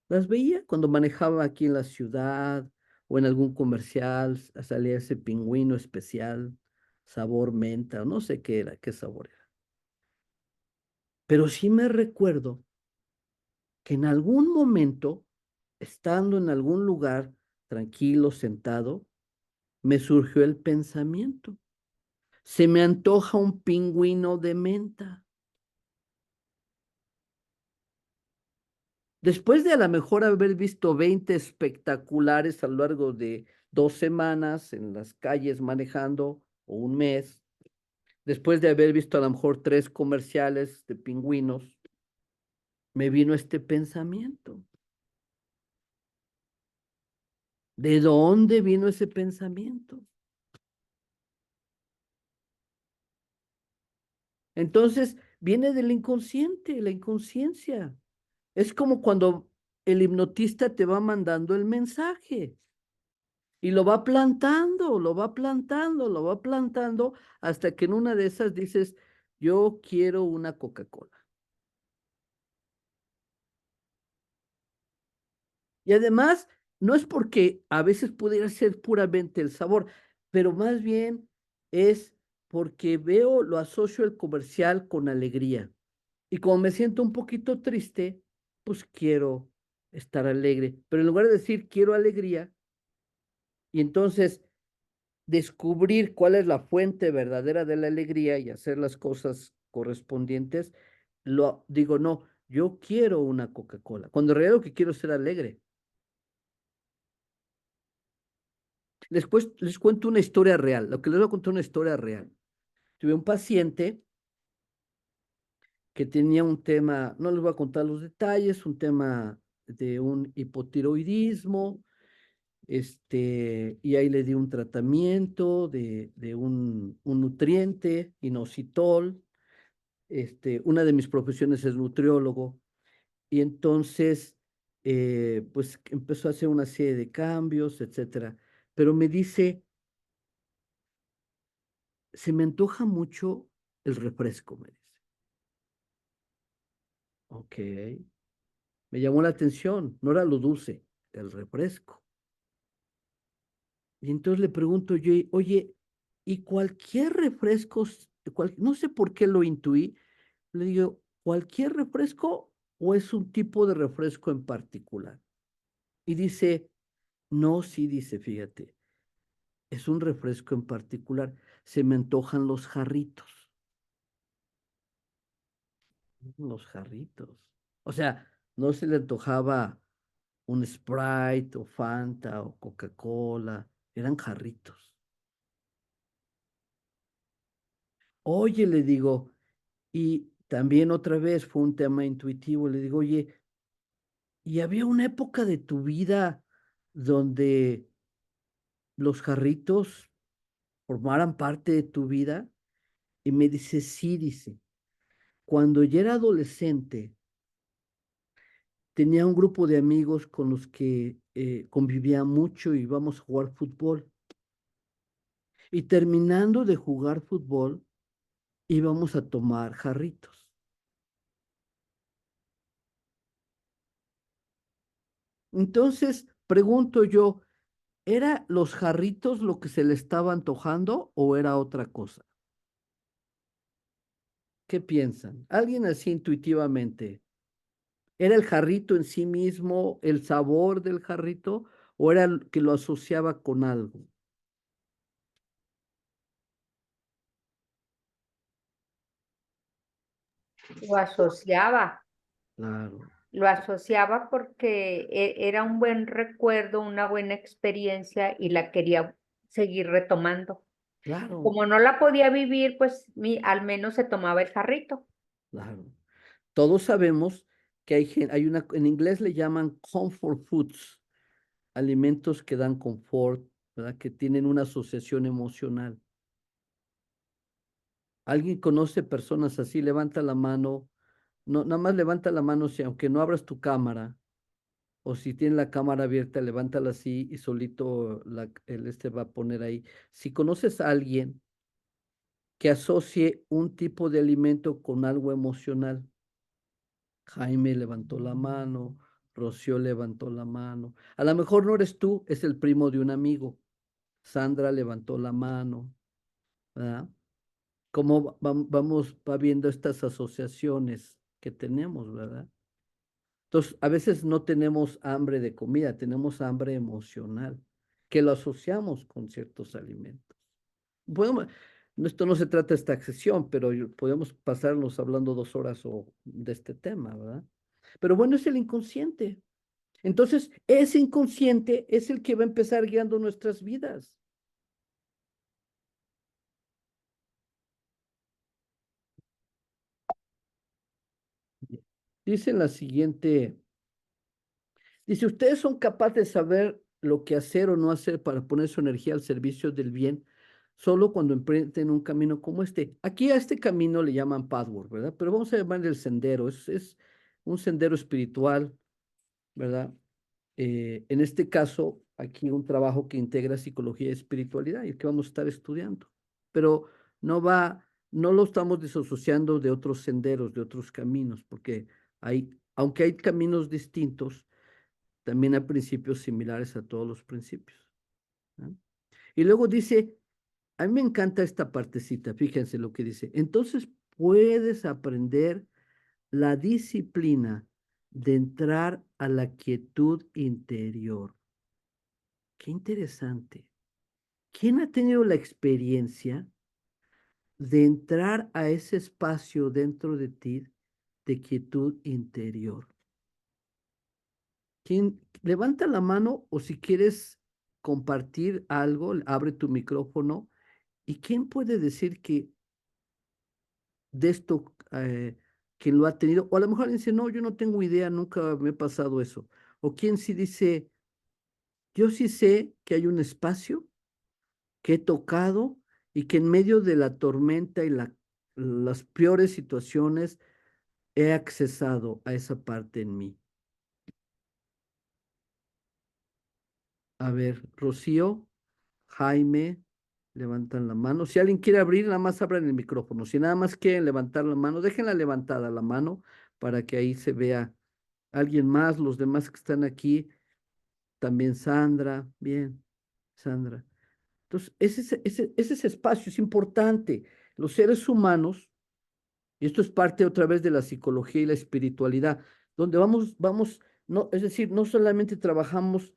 S1: Las veía cuando manejaba aquí en la ciudad o en algún comercial, salía ese pingüino especial, sabor menta, o no sé qué era, qué sabor era. Pero sí me recuerdo que en algún momento, estando en algún lugar tranquilo, sentado, me surgió el pensamiento. Se me antoja un pingüino de menta. Después de a lo mejor haber visto 20 espectaculares a lo largo de 2 semanas en las calles manejando, o un mes, después de haber visto a lo mejor 3 comerciales de pingüinos, me vino este pensamiento. ¿De dónde vino ese pensamiento? Entonces, viene del inconsciente, la inconsciencia. Es como cuando el hipnotista te va mandando el mensaje. Y lo va plantando, lo va plantando, lo va plantando, hasta que en una de esas dices, yo quiero una Coca-Cola. Y además, no es porque a veces pudiera ser puramente el sabor, pero más bien es porque veo, lo asocio el comercial con alegría. Y como me siento un poquito triste, pues quiero estar alegre. Pero en lugar de decir quiero alegría, y entonces descubrir cuál es la fuente verdadera de la alegría y hacer las cosas correspondientes, lo digo, no, yo quiero una Coca-Cola, cuando en realidad lo que quiero es ser alegre. Después les cuento una historia real, lo que les voy a contar una historia real. Tuve un paciente que tenía un tema, no les voy a contar los detalles, un tema de un hipotiroidismo, y ahí le di un tratamiento de un nutriente, inositol. Una de mis profesiones es nutriólogo, y entonces, pues empezó a hacer una serie de cambios, etcétera. Pero me dice, se me antoja mucho el refresco, me dice. Ok, me llamó la atención, no era lo dulce, el refresco. Y entonces le pregunto yo, oye, ¿y cualquier refresco, no sé por qué lo intuí, le digo, ¿cualquier refresco o es un tipo de refresco en particular? Y dice, no, sí, dice, fíjate, es un refresco en particular. Se me antojan los jarritos. Los jarritos. O sea, no se le antojaba un Sprite o Fanta o Coca-Cola. Eran jarritos. Oye, le digo, y también otra vez fue un tema intuitivo. Le digo, oye, Y había una época de tu vida donde los jarritos formaran parte de tu vida. Y me dice, sí, dice, cuando yo era adolescente, tenía un grupo de amigos con los que convivía mucho y íbamos a jugar fútbol. Y terminando de jugar fútbol, íbamos a tomar jarritos. Entonces, pregunto yo, ¿era los jarritos lo que se le estaba antojando o era otra cosa? ¿Qué piensan? Alguien así intuitivamente. ¿Era el jarrito en sí mismo, el sabor del jarrito, o era que lo asociaba con algo?
S2: Lo asociaba,
S1: Claro,
S2: lo asociaba porque era un buen recuerdo, una buena experiencia y la quería seguir retomando.
S1: claro,
S2: Como no la podía vivir, pues al menos se tomaba el jarrito.
S1: claro. Todos sabemos que hay una, en inglés le llaman comfort foods, alimentos que dan confort, ¿verdad? Que tienen una asociación emocional. ¿Alguien conoce personas así? Levanta la mano. No, nada más levanta la mano si aunque no abras tu cámara, o si tienes la cámara abierta, levántala así y solito el va a poner ahí. Si conoces a alguien que asocie un tipo de alimento con algo emocional. Jaime levantó la mano, Rocío levantó la mano. A lo mejor no eres tú, es el primo de un amigo. Sandra levantó la mano, ¿verdad? ¿Cómo va viendo estas asociaciones que tenemos, ¿verdad? Entonces, a veces no tenemos hambre de comida, tenemos hambre emocional, que lo asociamos con ciertos alimentos. Podemos, esto no se trata de esta sesión, pero podemos pasarnos hablando 2 horas de este tema, ¿verdad? Pero bueno, es el inconsciente. Entonces, ese inconsciente es el que va a empezar guiando nuestras vidas. Dice la siguiente, dice, ustedes son capaces de saber lo que hacer o no hacer para poner su energía al servicio del bien solo cuando emprenden un camino como este. Aquí a este camino le llaman pathway, ¿verdad? Pero vamos a llamarle el sendero, es un sendero espiritual, ¿verdad? En este caso, aquí un trabajo que integra psicología y espiritualidad y el que vamos a estar estudiando. Pero no lo estamos disasociando de otros senderos, de otros caminos, porque aunque hay caminos distintos, también hay principios similares a todos los principios, ¿no? Y luego dice, a mí me encanta esta partecita, fíjense lo que dice. Entonces puedes aprender la disciplina de entrar a la quietud interior. Qué interesante. ¿Quién ha tenido la experiencia de entrar a ese espacio dentro de ti de quietud interior? ¿Quién levanta la mano o si quieres compartir algo, abre tu micrófono? ¿Y quién puede decir que de esto, quien lo ha tenido? O a lo mejor alguien dice, no, yo no tengo idea, nunca me ha pasado eso. O quién sí dice, yo sí sé que hay un espacio que he tocado y que en medio de la tormenta y las peores situaciones he accesado a esa parte en mí. A ver, Rocío, Jaime, levantan la mano. Si alguien quiere abrir, nada más abran el micrófono. Si nada más quieren levantar la mano, déjenla levantada la mano para que ahí se vea alguien más, los demás que están aquí, también Sandra, bien, Sandra. Entonces, ese espacio es importante. Los seres humanos, y esto es parte otra vez de la psicología y la espiritualidad, donde no, es decir, no solamente trabajamos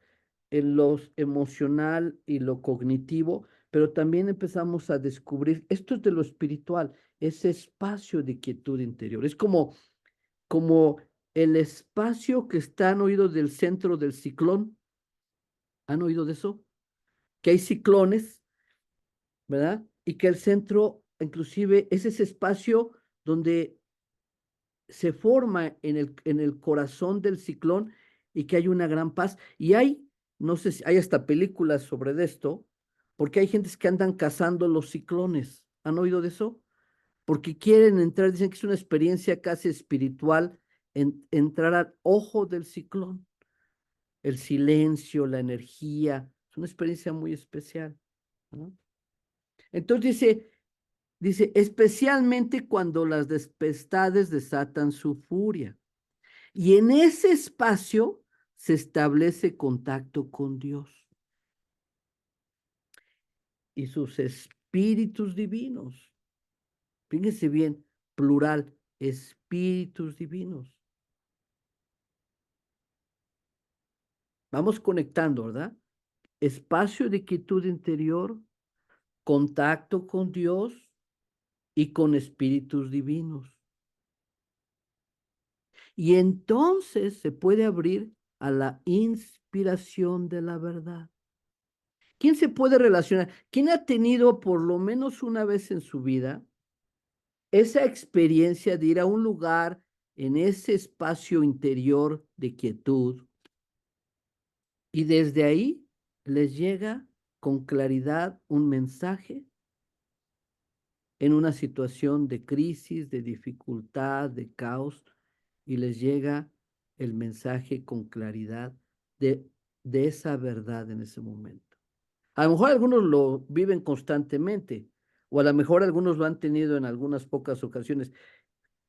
S1: en lo emocional y lo cognitivo, pero también empezamos a descubrir, esto es de lo espiritual, ese espacio de quietud interior. Es como el espacio que está han oído del centro del ciclón. ¿Han oído de eso? Que hay ciclones, ¿verdad? Y que el centro, inclusive, es ese espacio donde se forma en el corazón del ciclón y que hay una gran paz. Y hay, no sé si hay hasta películas sobre esto, porque hay gentes que andan cazando los ciclones. ¿Han oído de eso? Porque quieren entrar, dicen que es una experiencia casi espiritual, entrar al ojo del ciclón, el silencio, la energía, es una experiencia muy especial, ¿no? Entonces dice, especialmente cuando las tempestades desatan su furia. Y en ese espacio se establece contacto con Dios y sus espíritus divinos. Fíjense bien, plural, espíritus divinos. Vamos conectando, ¿verdad? Espacio de quietud interior, contacto con Dios y con espíritus divinos. Y entonces se puede abrir a la inspiración de la verdad. ¿Quién se puede relacionar? ¿Quién ha tenido por lo menos una vez en su vida esa experiencia de ir a un lugar en ese espacio interior de quietud y desde ahí les llega con claridad un mensaje en una situación de crisis, de dificultad, de caos, y les llega el mensaje con claridad de, de esa verdad en ese momento? A lo mejor algunos lo viven constantemente, o a lo mejor algunos lo han tenido en algunas pocas ocasiones.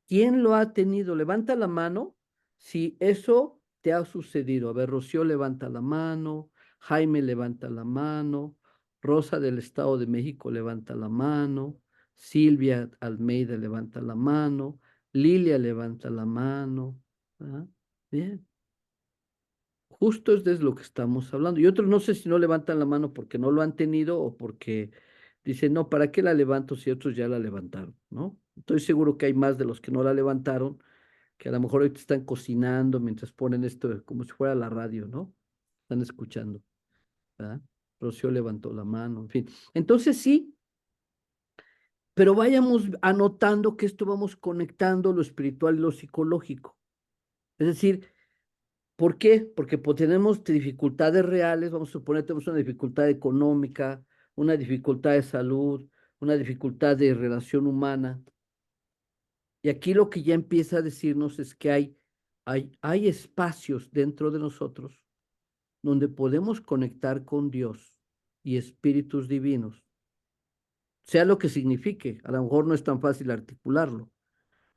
S1: ¿Quién lo ha tenido? Levanta la mano si eso te ha sucedido. A ver, Rocío levanta la mano, Jaime levanta la mano, Rosa del Estado de México levanta la mano, Silvia Almeida levanta la mano, Lilia levanta la mano. ¿Ah? Bien, justo es de lo que estamos hablando. Y otros no sé si no levantan la mano porque no lo han tenido o porque dicen, no, ¿para qué la levanto si otros ya la levantaron? ¿No? Estoy seguro que hay más de los que no la levantaron, que a lo mejor ahorita están cocinando mientras ponen esto como si fuera la radio, ¿no? Están escuchando, ¿verdad? Rocío levantó la mano, en fin. Entonces sí, pero vayamos anotando que esto vamos conectando lo espiritual y lo psicológico. Es decir, ¿por qué? Porque pues, tenemos dificultades reales, vamos a suponer, tenemos una dificultad económica, una dificultad de salud, una dificultad de relación humana. Y aquí lo que ya empieza a decirnos es que hay espacios dentro de nosotros donde podemos conectar con Dios y espíritus divinos, sea lo que signifique. A lo mejor no es tan fácil articularlo,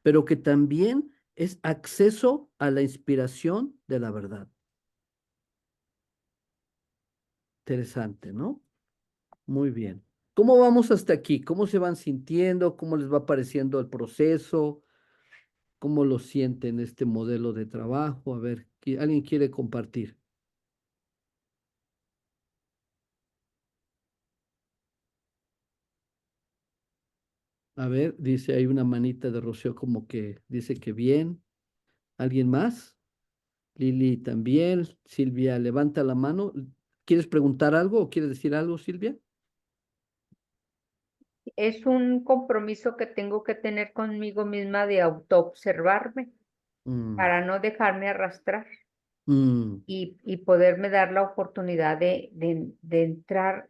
S1: pero que también es acceso a la inspiración de la verdad. Interesante, ¿no? Muy bien. ¿Cómo vamos hasta aquí? ¿Cómo se van sintiendo? ¿Cómo les va pareciendo el proceso? ¿Cómo lo sienten este modelo de trabajo? A ver, ¿alguien quiere compartir? A ver, dice, hay una manita de Rocío como que dice que bien. ¿Alguien más? Lili también. Silvia, levanta la mano. ¿Quieres preguntar algo o quieres decir algo, Silvia?
S2: Es un compromiso que tengo que tener conmigo misma de autoobservarme
S1: Mm,
S2: para no dejarme arrastrar
S1: mm,
S2: y poderme dar la oportunidad de entrar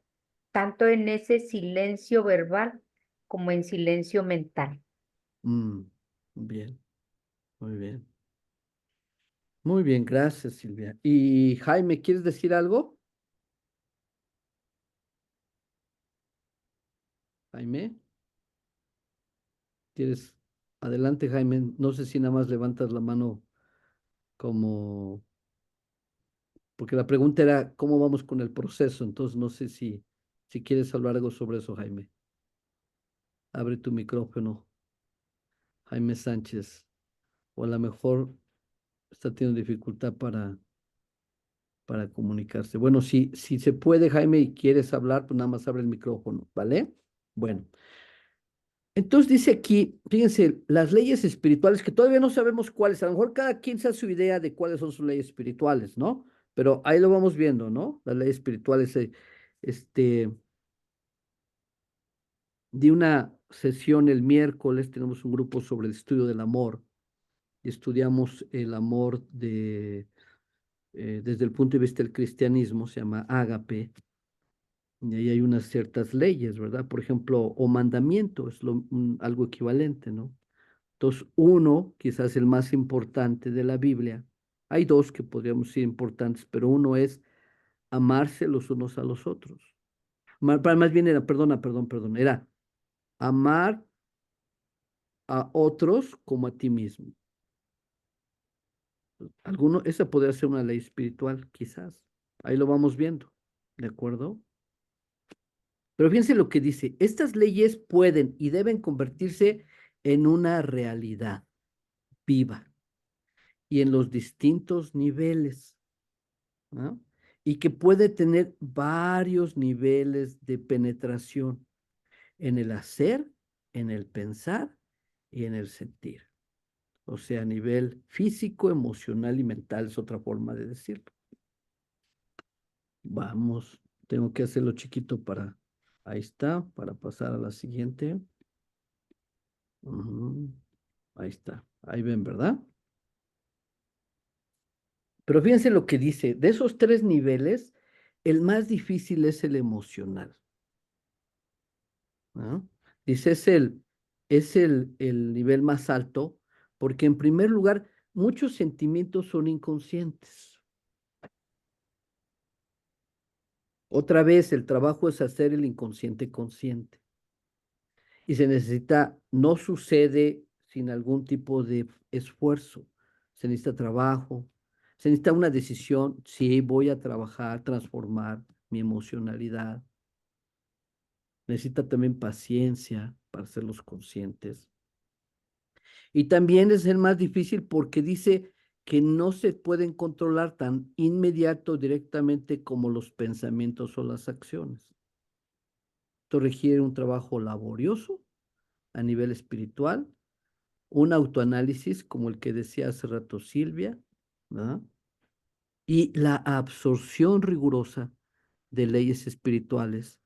S2: tanto en ese silencio verbal como en silencio mental.
S1: mm. Bien, muy bien. Muy bien, gracias, Silvia. Y Jaime, ¿quieres decir algo? Jaime, ¿quieres? Adelante, Jaime. No sé si nada más levantas la mano como, porque la pregunta era cómo vamos con el proceso, entonces no sé si quieres hablar algo sobre eso, Jaime. Abre tu micrófono, Jaime Sánchez, o a lo mejor está teniendo dificultad para comunicarse. Bueno, si se puede, Jaime, y quieres hablar, pues nada más abre el micrófono, ¿vale? Bueno. Entonces dice aquí, fíjense, las leyes espirituales, que todavía no sabemos cuáles, a lo mejor cada quien se hace su idea de cuáles son sus leyes espirituales, ¿no? Pero ahí lo vamos viendo, ¿no? Las leyes espirituales, este, de una sesión el miércoles, tenemos un grupo sobre el estudio del amor, y estudiamos el amor desde el punto de vista del cristianismo, se llama ágape, y ahí hay unas ciertas leyes, ¿verdad? Por ejemplo, o mandamiento, es algo equivalente, ¿no? Entonces, uno, quizás el más importante de la Biblia, hay dos que podríamos decir importantes, pero uno es amarse los unos a los otros. Más bien era, perdón, era amar a otros como a ti mismo. Esa podría ser una ley espiritual, quizás. Ahí lo vamos viendo, ¿de acuerdo? Pero fíjense lo que dice, estas leyes pueden y deben convertirse en una realidad viva y en los distintos niveles, ¿no? Y que puede tener varios niveles de penetración en el hacer, en el pensar y en el sentir. O sea, a nivel físico, emocional y mental es otra forma de decirlo. Vamos, tengo que hacerlo chiquito para, ahí está, para pasar a la siguiente. Ujú, ahí está, ahí ven, ¿verdad? Pero fíjense lo que dice, de esos tres niveles, el más difícil es el emocional, ¿no? Dice, es el nivel más alto, porque en primer lugar, muchos sentimientos son inconscientes. Otra vez, el trabajo es hacer el inconsciente consciente. Y se necesita, no sucede sin algún tipo de esfuerzo. Se necesita trabajo, se necesita una decisión, sí, voy a trabajar, transformar mi emocionalidad. Necesita también paciencia para hacerlos conscientes. Y también es el más difícil porque dice que no se pueden controlar tan inmediato directamente como los pensamientos o las acciones. Esto requiere un trabajo laborioso a nivel espiritual, un autoanálisis como el que decía hace rato Silvia, ¿verdad? Y la absorción rigurosa de leyes espirituales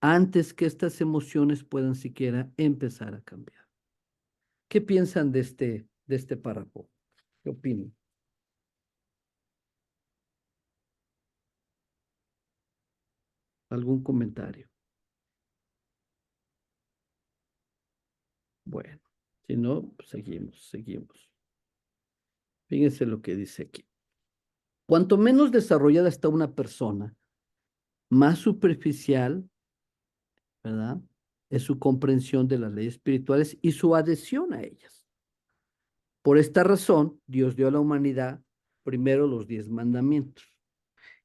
S1: antes que estas emociones puedan siquiera empezar a cambiar. ¿Qué piensan de este párrafo? ¿Qué opinan? ¿Algún comentario? Bueno, si no, pues seguimos. Fíjense lo que dice aquí. Cuanto menos desarrollada está una persona, más superficial, ¿verdad? Es su comprensión de las leyes espirituales y su adhesión a ellas. Por esta razón, Dios dio a la humanidad primero los 10 mandamientos,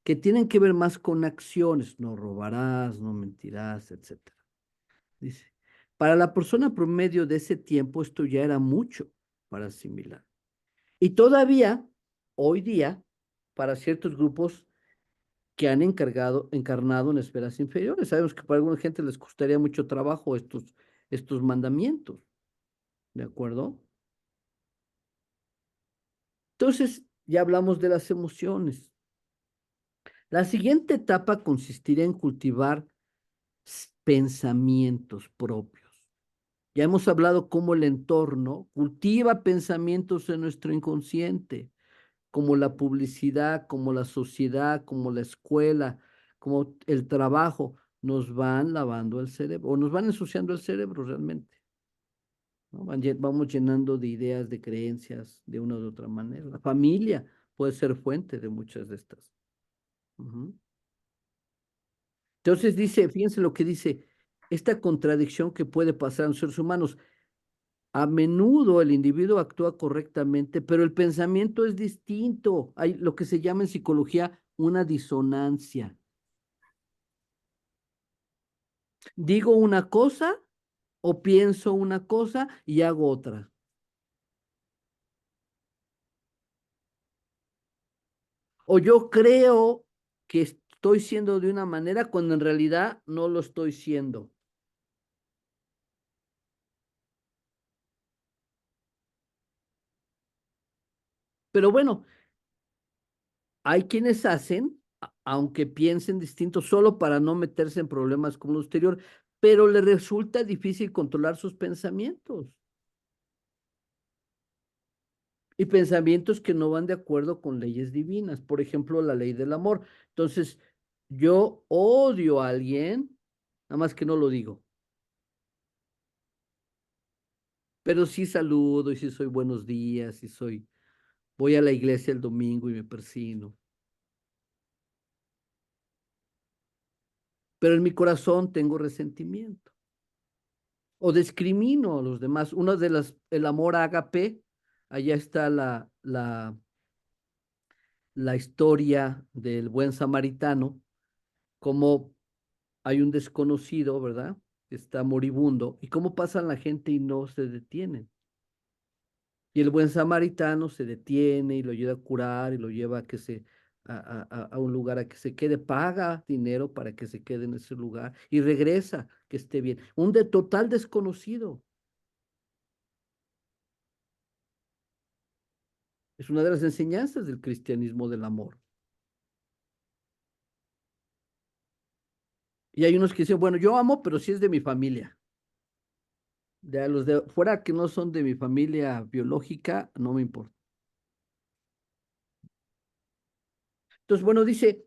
S1: que tienen que ver más con acciones, no robarás, no mentirás, etcétera. Dice, para la persona promedio de ese tiempo esto ya era mucho para asimilar. Y todavía, hoy día, para ciertos grupos que han encarnado en esferas inferiores. Sabemos que para alguna gente les costaría mucho trabajo estos mandamientos, ¿de acuerdo? Entonces, ya hablamos de las emociones. La siguiente etapa consistirá en cultivar pensamientos propios. Ya hemos hablado cómo el entorno cultiva pensamientos en nuestro inconsciente, como la publicidad, como la sociedad, como la escuela, como el trabajo, nos van lavando el cerebro, o nos van ensuciando el cerebro realmente, ¿no? Vamos llenando de ideas, de creencias, de una u otra manera. La familia puede ser fuente de muchas de estas. Ujú. Entonces dice, fíjense lo que dice, esta contradicción que puede pasar en los seres humanos. A menudo el individuo actúa correctamente, pero el pensamiento es distinto. Hay lo que se llama en psicología una disonancia. Digo una cosa o pienso una cosa y hago otra. O yo creo que estoy siendo de una manera cuando en realidad no lo estoy siendo. Pero bueno, hay quienes hacen, aunque piensen distinto, solo para no meterse en problemas como lo exterior, pero le resulta difícil controlar sus pensamientos. y pensamientos que no van de acuerdo con leyes divinas. Por ejemplo, la ley del amor. Entonces, yo odio a alguien, nada más que no lo digo, pero sí saludo y sí soy buenos días y voy a la iglesia el domingo y me persino. Pero en mi corazón tengo resentimiento o discrimino a los demás. Una de el amor ágape, allá está la historia del buen samaritano, como hay un desconocido, ¿verdad? Que está moribundo, y cómo pasan la gente y no se detienen. Y el buen samaritano se detiene y lo ayuda a curar y lo lleva a que a un lugar a que se quede, paga dinero para que se quede en ese lugar y regresa, que esté bien. Un de total desconocido. Es una de las enseñanzas del cristianismo del amor. Y hay unos que dicen, bueno, yo amo, pero si es de mi familia. De los de fuera que no son de mi familia biológica, no me importa. Entonces, bueno, dice,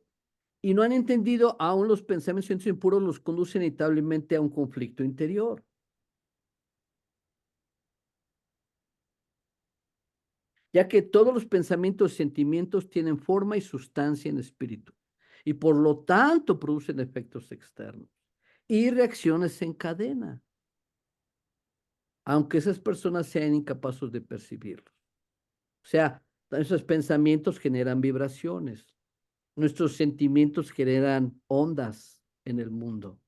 S1: y no han entendido aún los pensamientos impuros los conducen inevitablemente a un conflicto interior. Ya que todos los pensamientos y sentimientos tienen forma y sustancia en espíritu, y por lo tanto producen efectos externos y reacciones en cadena, aunque esas personas sean incapaces de percibirlos. O sea, esos pensamientos generan vibraciones, nuestros sentimientos generan ondas en el mundo.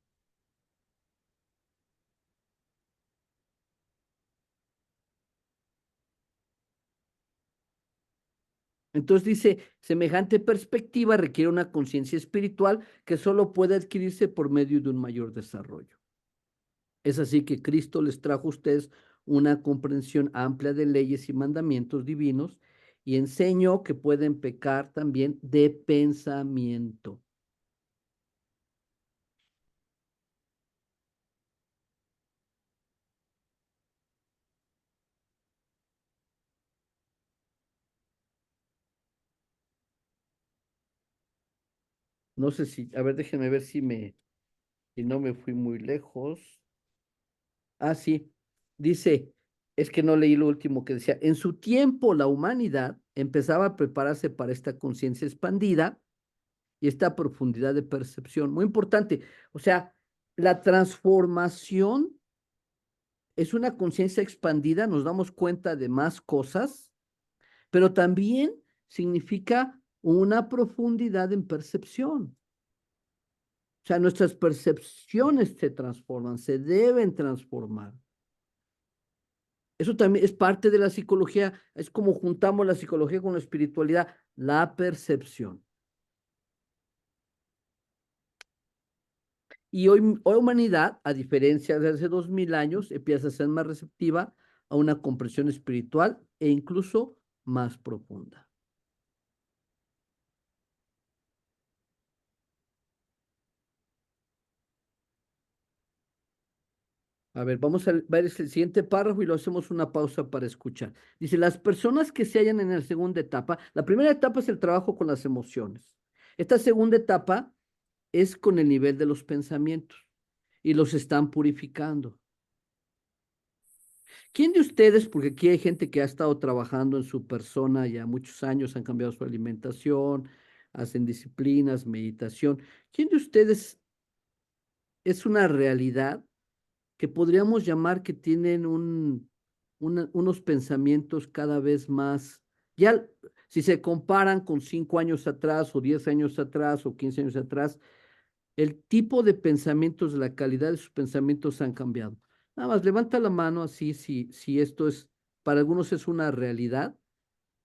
S1: Entonces dice, semejante perspectiva requiere una conciencia espiritual que solo puede adquirirse por medio de un mayor desarrollo. Es así que Cristo les trajo a ustedes una comprensión amplia de leyes y mandamientos divinos y enseñó que pueden pecar también de pensamiento. No sé si, a ver, déjenme ver si no me fui muy lejos. Ah, sí, dice, es que no leí lo último que decía, en su tiempo la humanidad empezaba a prepararse para esta conciencia expandida y esta profundidad de percepción. Muy importante, o sea, la transformación es una conciencia expandida, nos damos cuenta de más cosas, pero también significa una profundidad en percepción. O sea, nuestras percepciones se transforman, se deben transformar. Eso también es parte de la psicología, es como juntamos la psicología con la espiritualidad, la percepción. Y hoy humanidad, a diferencia de hace 2000 años, empieza a ser más receptiva a una comprensión espiritual e incluso más profunda. A ver, vamos a ver el siguiente párrafo y lo hacemos una pausa para escuchar. Dice, las personas que se hallan en la segunda etapa, la primera etapa es el trabajo con las emociones. Esta segunda etapa es con el nivel de los pensamientos y los están purificando. ¿Quién de ustedes, porque aquí hay gente que ha estado trabajando en su persona ya muchos años, han cambiado su alimentación, hacen disciplinas, meditación? ¿Quién de ustedes es una realidad que podríamos llamar que tienen unos pensamientos cada vez más, ya si se comparan con 5 años atrás o 10 años atrás o 15 años atrás, el tipo de pensamientos, la calidad de sus pensamientos han cambiado? Nada más, levanta la mano así, si esto es, para algunos es una realidad.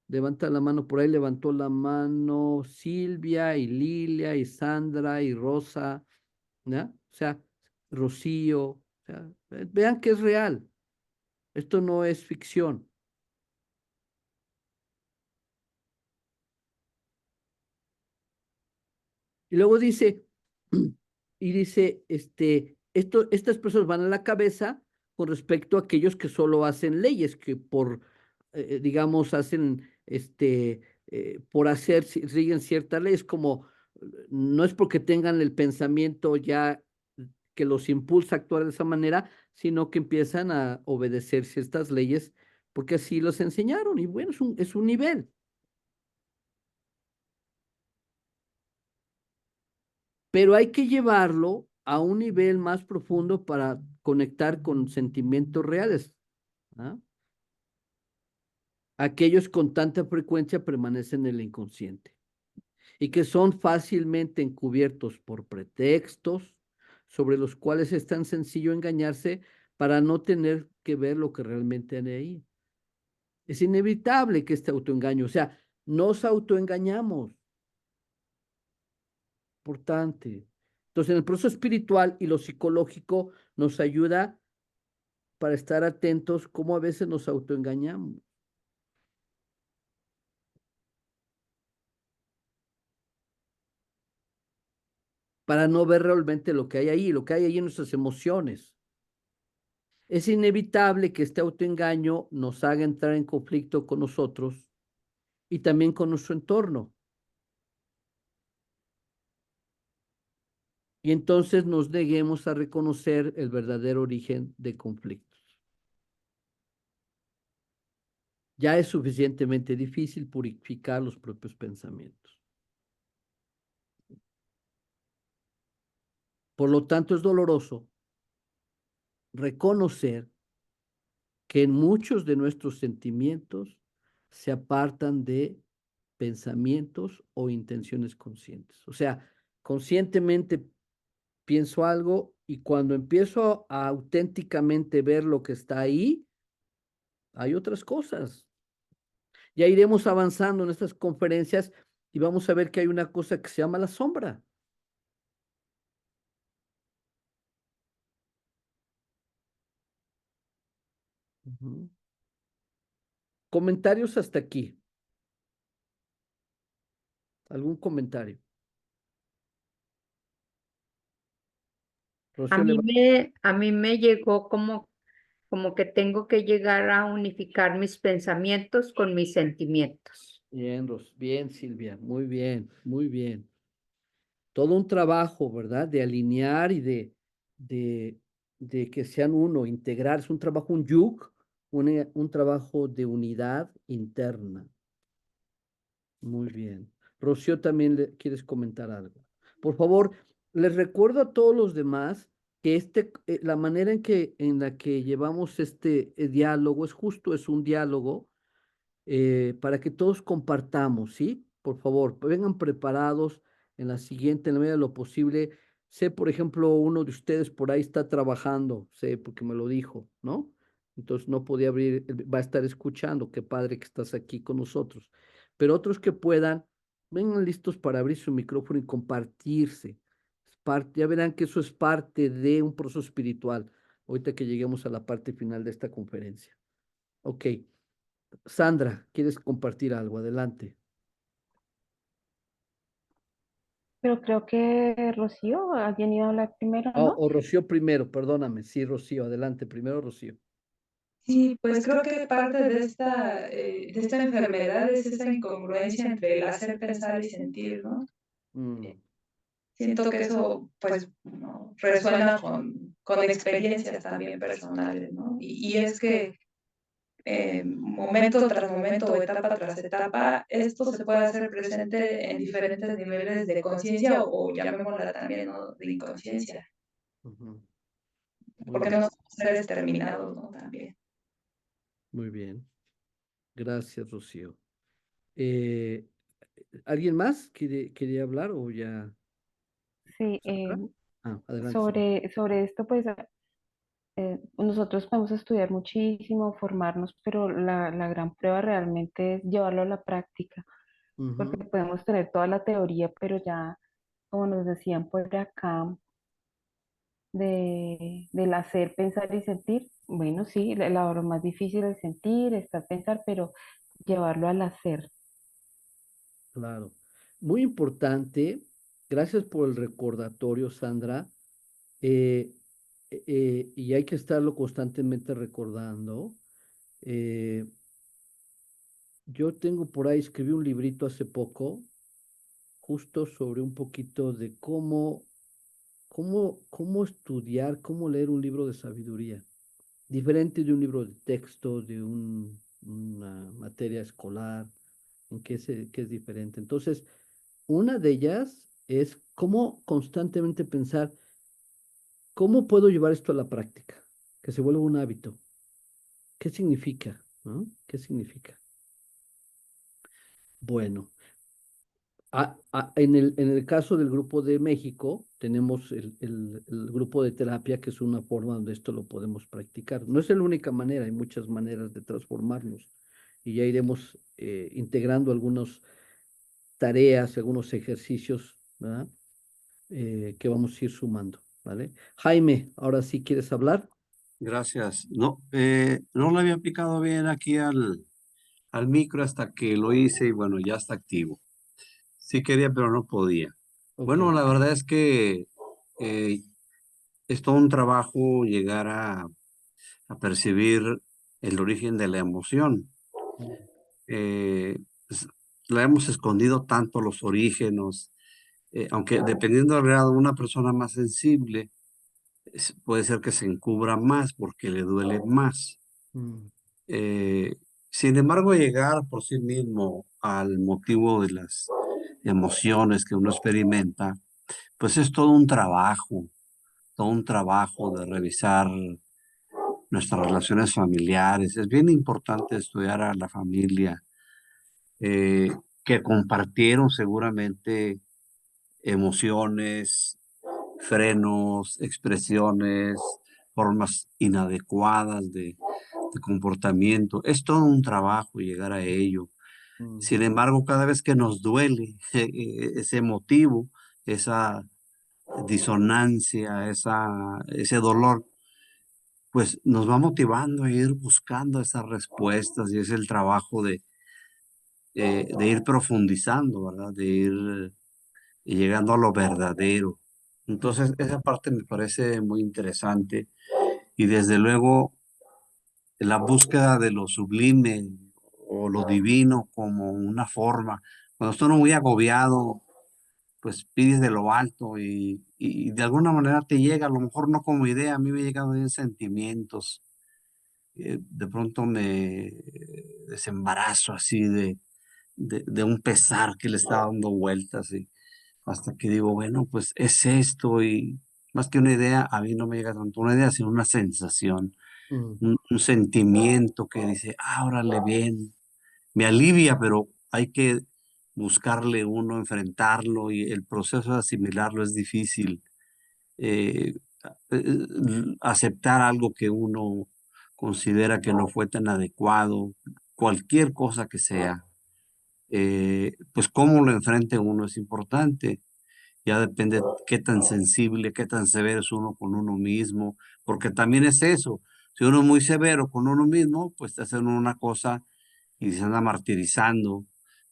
S1: Levanta la mano, por ahí levantó la mano Silvia y Lilia y Sandra y Rosa, ¿no? O sea, Rocío, o sea, vean que es real. Esto no es ficción. Y luego dice, y dice, estas personas van a la cabeza con respecto a aquellos que solo hacen leyes, que por digamos, hacen, por hacer, siguen ciertas leyes, como no es porque tengan el pensamiento ya que los impulsa a actuar de esa manera, sino que empiezan a obedecer ciertas leyes porque así los enseñaron y bueno, es un nivel. Pero hay que llevarlo a un nivel más profundo para conectar con sentimientos reales. ¿Ah? Aquellos con tanta frecuencia permanecen en el inconsciente y que son fácilmente encubiertos por pretextos sobre los cuales es tan sencillo engañarse para no tener que ver lo que realmente hay ahí. Es inevitable que este autoengaño, o sea, nos autoengañamos. Importante. Entonces, en el proceso espiritual y lo psicológico nos ayuda para estar atentos cómo a veces nos autoengañamos. Para no ver realmente lo que hay ahí, lo que hay ahí en nuestras emociones. Es inevitable que este autoengaño nos haga entrar en conflicto con nosotros y también con nuestro entorno. Y entonces nos neguemos a reconocer el verdadero origen de conflictos. Ya es suficientemente difícil purificar los propios pensamientos. Por lo tanto, es doloroso reconocer que en muchos de nuestros sentimientos se apartan de pensamientos o intenciones conscientes. O sea, conscientemente pienso algo y cuando empiezo a auténticamente ver lo que está ahí, hay otras cosas. Ya iremos avanzando en estas conferencias y vamos a ver que hay una cosa que se llama la sombra. Ujú. Comentarios hasta aquí. ¿Algún comentario?
S2: A
S1: Rocío,
S2: mí me llegó como que tengo que llegar a unificar mis pensamientos con mis sentimientos.
S1: bien, bien, Silvia, muy bien, muy bien. Todo un trabajo, ¿verdad? De alinear y de, de que sean uno, integrar. Es un trabajo, un yug, un trabajo de unidad interna. Muy bien. Rocío, también le quieres comentar algo. Por favor, les recuerdo a todos los demás que la manera en la que llevamos este diálogo es justo, es un diálogo para que todos compartamos, ¿sí? Por favor, vengan preparados en la siguiente, en la medida de lo posible. Sé, por ejemplo, uno de ustedes por ahí está trabajando, sé, porque me lo dijo, ¿no? Entonces no podía abrir, va a estar escuchando, qué padre que estás aquí con nosotros. Pero otros que puedan, vengan listos para abrir su micrófono y compartirse. Ya verán que eso es parte de un proceso espiritual, ahorita que lleguemos a la parte final de esta conferencia. Ok. Sandra, ¿quieres compartir algo? Adelante.
S4: Pero creo que Rocío había ido a hablar primero,
S1: Oh,
S4: ¿no?
S1: o Rocío primero, perdóname. Sí, Rocío, adelante. Primero Rocío.
S3: Sí, pues creo que parte de esta enfermedad es esa incongruencia entre el hacer, pensar y sentir, ¿no?
S1: Mm,
S3: Siento que eso, pues, ¿no? Resuena con experiencias también personales, ¿no? Y es que momento tras momento o etapa tras etapa, esto se puede hacer presente en diferentes niveles de conciencia o llamémosla también, ¿no? De inconsciencia,
S1: ujú. Muy
S3: porque
S1: bien,
S3: no somos seres terminados, ¿no? También.
S1: muy bien. Gracias, Rocío. Eh, ¿Alguien más quería hablar o ya?
S4: Sí,
S1: Sandra? Ah, adelante, Sandra.
S4: sobre esto, pues nosotros podemos estudiar muchísimo, formarnos, pero la gran prueba realmente es llevarlo a la práctica, porque
S1: Ujú,
S4: podemos tener toda la teoría, pero ya, como nos decían por acá, del hacer, pensar y sentir, bueno, sí, lo más difícil es sentir, está pensar, pero llevarlo al hacer.
S1: claro. Muy importante. Gracias por el recordatorio, Sandra. Eh, y hay que estarlo constantemente recordando. eh, Yo tengo por ahí, escribí un librito hace poco, justo sobre un poquito de cómo estudiar, cómo leer un libro de sabiduría, diferente de un libro de texto, de una materia escolar, en qué es diferente. Entonces, una de ellas es cómo constantemente pensar, ¿cómo puedo llevar esto a la práctica? Que se vuelva un hábito. ¿Qué significa? ¿No? ¿Qué significa? Bueno, en el caso del grupo de México, tenemos el grupo de terapia, que es una forma donde esto lo podemos practicar. No es la única manera, hay muchas maneras de transformarnos y ya iremos integrando algunas tareas, algunos ejercicios, ¿verdad? Que vamos a ir sumando, ¿vale? Jaime, ahora sí quieres hablar.
S5: Gracias. No, no lo había aplicado bien aquí al micro hasta que lo hice y bueno, ya está activo. Sí quería, pero no podía.
S1: Ok.
S5: Bueno, la verdad es que eh, es todo un trabajo llegar a percibir el origen de la emoción.
S1: Mm,
S5: Eh, s- la hemos escondido tanto los orígenes, aunque dependiendo del grado, una persona más sensible puede ser que se encubra más porque le duele más.
S1: mm,
S5: Eh, Sin embargo, llegar por sí mismo al motivo de las emociones que uno experimenta, pues es todo un trabajo de revisar nuestras relaciones familiares. Es bien importante estudiar a la familia, eh, que compartieron seguramente emociones, frenos, expresiones, formas inadecuadas de comportamiento. Es todo un trabajo llegar a ello.
S1: mm,
S5: Sin embargo, cada vez que nos duele ese motivo, esa disonancia, ese dolor, pues nos va motivando a ir buscando esas respuestas y es el trabajo de ir profundizando, ¿verdad? De ir llegando a lo verdadero.
S1: mm,
S5: Entonces, esa parte me parece muy interesante y desde luego la búsqueda de lo sublime o lo divino como una forma. Cuando estoy muy agobiado, pues pides de lo alto y de alguna manera te llega, a lo mejor no como idea, a mí me llegan bien sentimientos. De pronto me desembarazo así de un pesar que le está dando vueltas y hasta que digo, bueno, pues es esto y más que una idea, a mí no me llega tanto una idea, sino una sensación,
S1: mm,
S5: un sentimiento que dice, ah, órale bien, me alivia, pero hay que buscarle uno, enfrentarlo y el proceso de asimilarlo es difícil. Eh, Aceptar algo que uno considera que no fue tan adecuado, cualquier cosa que sea, pues cómo lo enfrente uno es importante. Ya depende qué tan sensible, qué tan severo es uno con uno mismo, porque también es eso. Si uno es muy severo con uno mismo, pues está haciendo una cosa y se anda martirizando.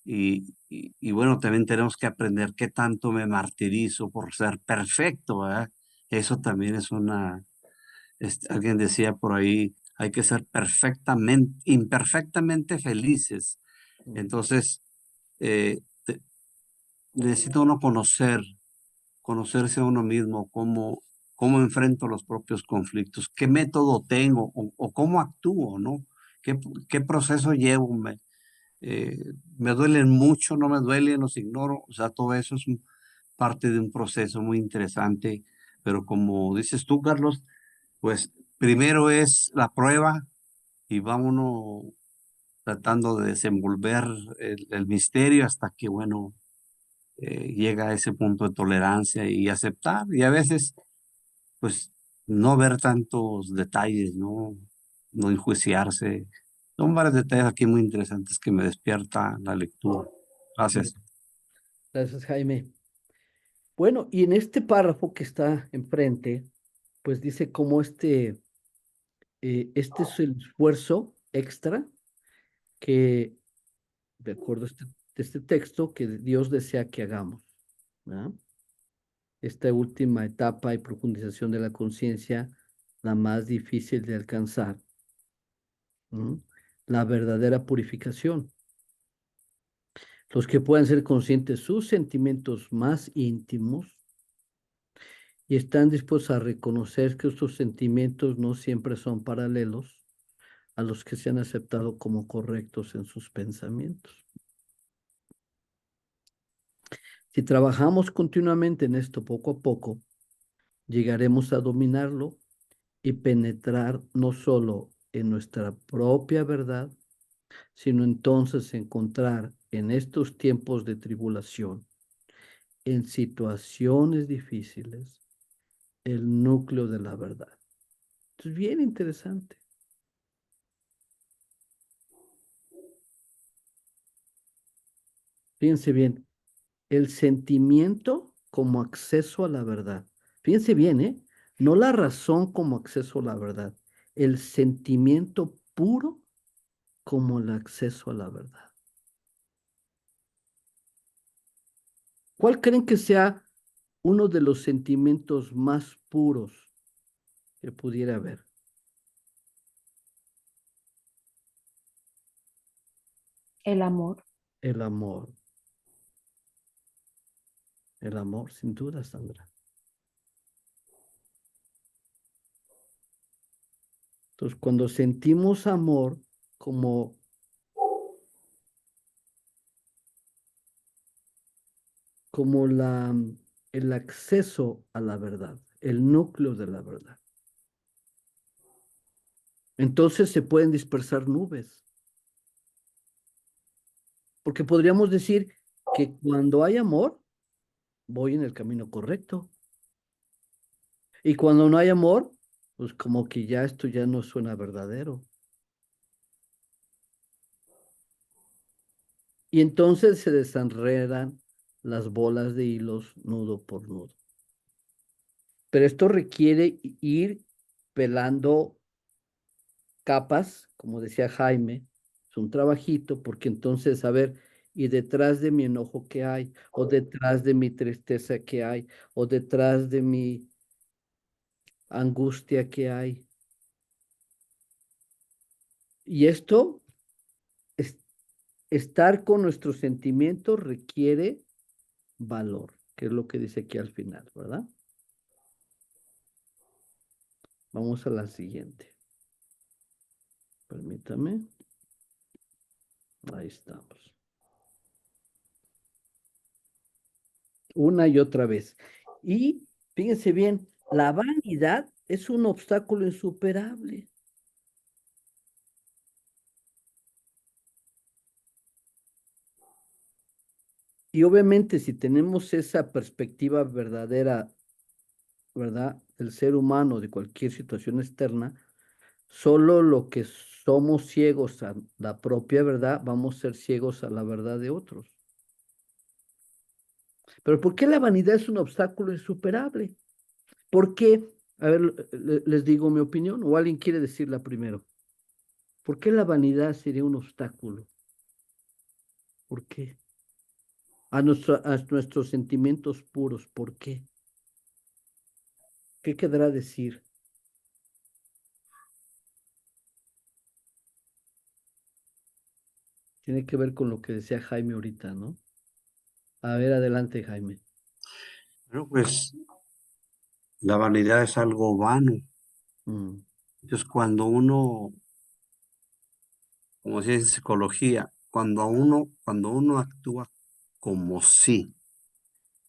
S5: Y bueno, también tenemos que aprender qué tanto me martirizo por ser perfecto, ¿verdad? Eso también es alguien decía por ahí, hay que ser perfectamente, imperfectamente felices.
S1: mm,
S5: Entonces, eh, necesita uno conocerse a uno mismo, cómo enfrento los propios conflictos, qué método tengo o cómo actúo, ¿no? ¿Qué proceso llevo? Eh, ¿Me duelen mucho? ¿No me duelen? ¿Los ignoro? O sea, todo eso es parte de un proceso muy interesante, pero como dices tú, Carlos, pues primero es la prueba y vámonos tratando de desenvolver el misterio hasta que, bueno, llega a ese punto de tolerancia y aceptar y a veces pues no ver tantos detalles, no enjuiciarse. Son varios detalles aquí muy interesantes que me despierta la lectura.
S1: mm.
S5: Gracias.
S1: Gracias, Jaime. Bueno, y en este párrafo que está enfrente, pues dice cómo este es el esfuerzo extra que, de acuerdo a este texto, que Dios desea que hagamos, ¿verdad? Esta última etapa y profundización de la conciencia, la más difícil de alcanzar, ¿no? La verdadera purificación. los que puedan ser conscientes de sus sentimientos más íntimos y están dispuestos a reconocer que estos sentimientos no siempre son paralelos a los que se han aceptado como correctos en sus pensamientos. Si trabajamos continuamente en esto poco a poco, llegaremos a dominarlo y penetrar no solo en nuestra propia verdad, sino entonces encontrar en estos tiempos de tribulación, en situaciones difíciles, el núcleo de la verdad. Es bien interesante. Fíjense bien, el sentimiento como acceso a la verdad. Fíjense bien, ¿eh? No la razón como acceso a la verdad, el sentimiento puro como el acceso a la verdad. ¿Cuál creen que sea uno de los sentimientos más puros que pudiera haber?
S4: El amor.
S1: El amor. El amor, sin duda, Sandra. Entonces, cuando sentimos amor como, como el acceso a la verdad, el núcleo de la verdad, entonces se pueden dispersar nubes. Porque podríamos decir que cuando hay amor, voy en el camino correcto. Y cuando no hay amor, pues como que ya esto ya no suena verdadero. Y entonces se desenredan las bolas de hilos nudo por nudo. Pero esto requiere ir pelando capas, como decía Jaime, es un trabajito, porque entonces, a ver, y detrás de mi enojo que hay, o detrás de mi tristeza que hay, o detrás de mi angustia que hay. Y esto, es, estar con nuestros sentimientos requiere valor, que es lo que dice aquí al final, ¿verdad? Vamos a la siguiente. Permítame. Ahí estamos. Una y otra vez. Y fíjense bien, la vanidad es un obstáculo insuperable. Y obviamente si tenemos esa perspectiva verdadera, ¿verdad? Del ser humano, de cualquier situación externa, solo lo que somos ciegos a la propia verdad, vamos a ser ciegos a la verdad de otros. Pero ¿por qué la vanidad es un obstáculo insuperable? ¿Por qué? A ver, les digo mi opinión, o alguien quiere decirla primero. ¿Por qué la vanidad sería un obstáculo? ¿Por qué? A nuestros sentimientos puros, ¿por qué? ¿Qué querrá decir? Tiene que ver con lo que decía Jaime ahorita, ¿no? A ver, adelante, Jaime.
S5: Bueno, pues la vanidad es algo vano.
S1: Mm,
S5: Entonces, cuando uno, como se dice en psicología, cuando uno actúa como sí,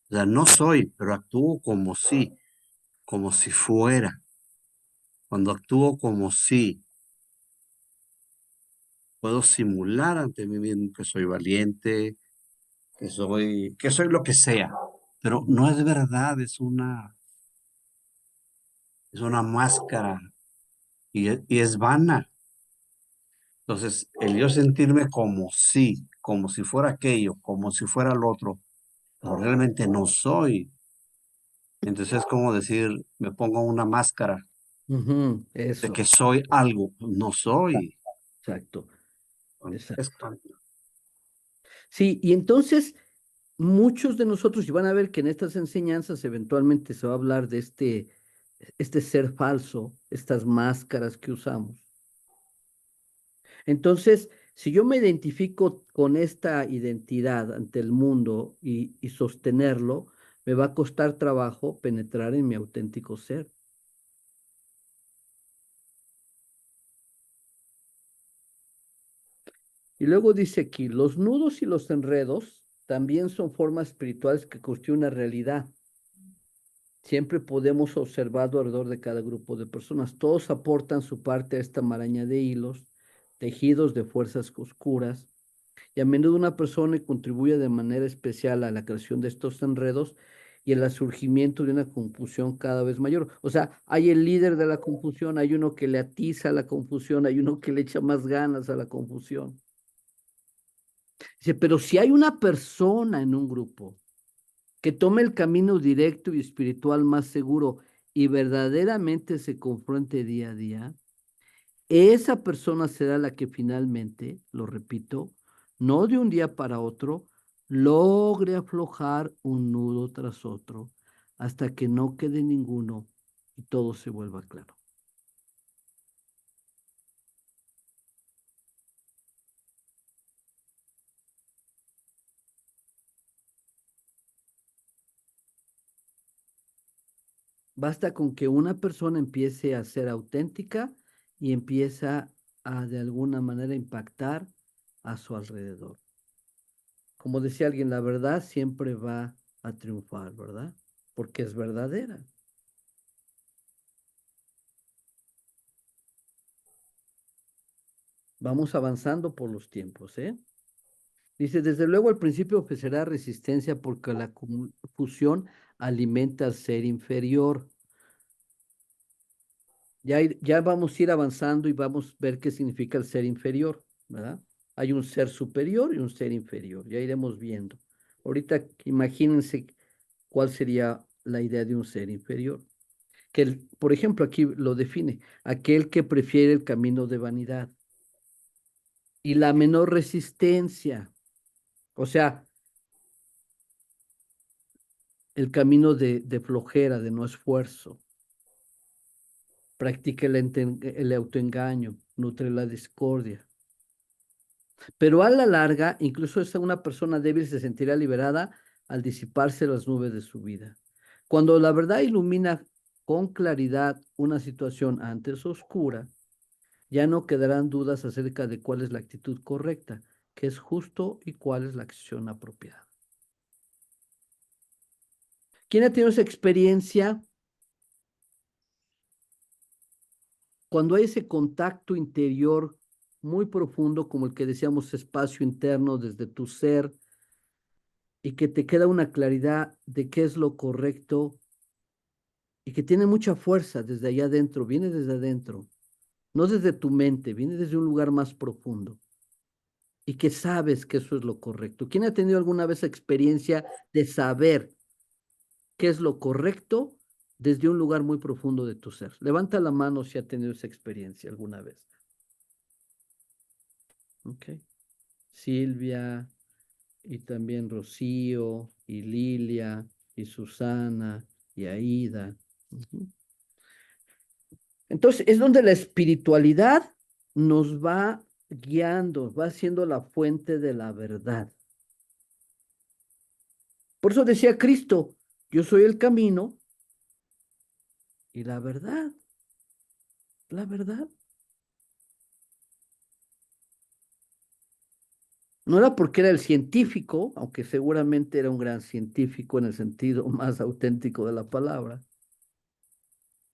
S5: o sea, no soy, pero actúo como sí, como si fuera. Cuando actúo como sí, puedo simular ante mí mismo que soy valiente, que soy lo que sea, pero no es verdad, es una máscara y es vana. Entonces, el yo sentirme como sí, como si fuera aquello, como si fuera el otro, pero realmente no soy. Entonces es como decir, me pongo una máscara
S1: ujú,
S5: de
S1: eso,
S5: que soy algo, no soy.
S1: exacto,
S5: Es,
S1: exacto. Sí, y entonces muchos de nosotros, y van a ver que en estas enseñanzas eventualmente se va a hablar de este ser falso, estas máscaras que usamos. Entonces, Si yo me identifico con esta identidad ante el mundo y sostenerlo, me va a costar trabajo penetrar en mi auténtico ser. Y luego dice aquí, los nudos y los enredos también son formas espirituales que constituyen una realidad. Siempre podemos observar alrededor de cada grupo de personas. Todos aportan su parte a esta maraña de hilos, tejidos de fuerzas oscuras, y a menudo una persona contribuye de manera especial a la creación de estos enredos y el surgimiento de una confusión cada vez mayor. O sea, hay el líder de la confusión, hay uno que le atiza a la confusión, hay uno que le echa más ganas a la confusión. Dice, pero si hay una persona en un grupo que tome el camino directo y espiritual más seguro y verdaderamente se confronte día a día, esa persona será la que finalmente, lo repito, no de un día para otro, logre aflojar un nudo tras otro hasta que no quede ninguno y todo se vuelva claro. Basta con que una persona empiece a ser auténtica y empieza a de alguna manera impactar a su alrededor. Como decía alguien, la verdad siempre va a triunfar, ¿verdad? Porque es verdadera. Vamos avanzando por los tiempos, ¿eh? Dice, desde luego al principio ofrecerá resistencia porque la confusión alimenta al ser inferior. Ya vamos a ir avanzando y vamos a ver qué significa el ser inferior, ¿verdad? Hay un ser superior y un ser inferior, ya iremos viendo. Ahorita imagínense cuál sería la idea de un ser inferior. Por ejemplo, aquí lo define, aquel que prefiere el camino de vanidad y la menor resistencia, o sea, el camino de flojera, de no esfuerzo. Practica el autoengaño, nutre la discordia. Pero a la larga, incluso una persona débil se sentirá liberada al disiparse las nubes de su vida. Cuando la verdad ilumina con claridad una situación antes oscura, ya no quedarán dudas acerca de cuál es la actitud correcta, qué es justo y cuál es la acción apropiada. ¿Quién ha tenido esa experiencia? Cuando hay ese contacto interior muy profundo, como el que decíamos, espacio interno desde tu ser, y que te queda una claridad de qué es lo correcto y que tiene mucha fuerza desde allá adentro, viene desde adentro, no desde tu mente, viene desde un lugar más profundo y que sabes que eso es lo correcto. ¿Quién ha tenido alguna vez experiencia de saber qué es lo correcto desde un lugar muy profundo de tu ser? Levanta la mano si ha tenido esa experiencia alguna vez. Ok. Silvia, y también Rocío, y Lilia, y Susana, y Aida. Entonces, es donde la espiritualidad nos va guiando, va siendo la fuente de la verdad. Por eso decía Cristo, yo soy el camino y la verdad. La verdad. No era porque era el científico, aunque seguramente era un gran científico en el sentido más auténtico de la palabra,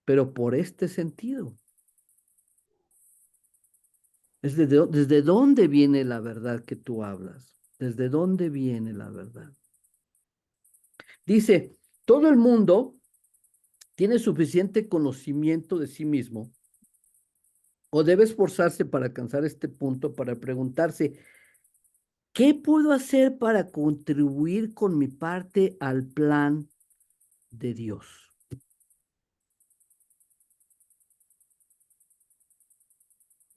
S1: pero por este sentido. Es desde dónde viene la verdad que tú hablas. ¿Desde dónde viene la verdad? Dice, todo el mundo tiene suficiente conocimiento de sí mismo o debe esforzarse para alcanzar este punto, para preguntarse, ¿qué puedo hacer para contribuir con mi parte al plan de Dios?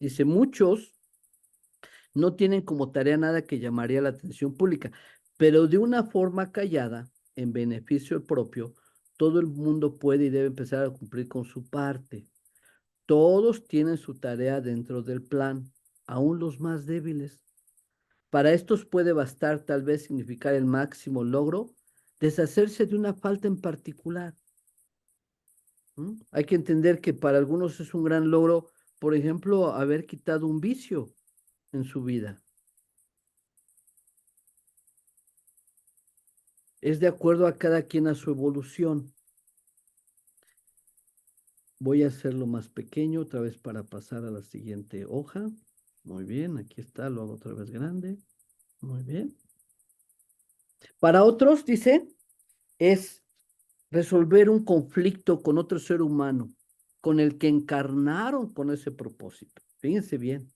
S1: Dice, muchos no tienen como tarea nada que llamaría la atención pública, pero de una forma callada, en beneficio propio, todo el mundo puede y debe empezar a cumplir con su parte. Todos tienen su tarea dentro del plan. aún los más débiles. Para estos puede bastar tal vez significar el máximo logro, deshacerse de una falta en particular. Hay que entender que para algunos es un gran logro, por ejemplo, haber quitado un vicio en su vida. Es de acuerdo a cada quien a su evolución. Voy a hacerlo más pequeño otra vez para pasar a la siguiente hoja. Muy bien, aquí está, lo hago otra vez grande. Muy bien. Para otros, dice, es resolver un conflicto con otro ser humano, con el que encarnaron con ese propósito. Fíjense bien.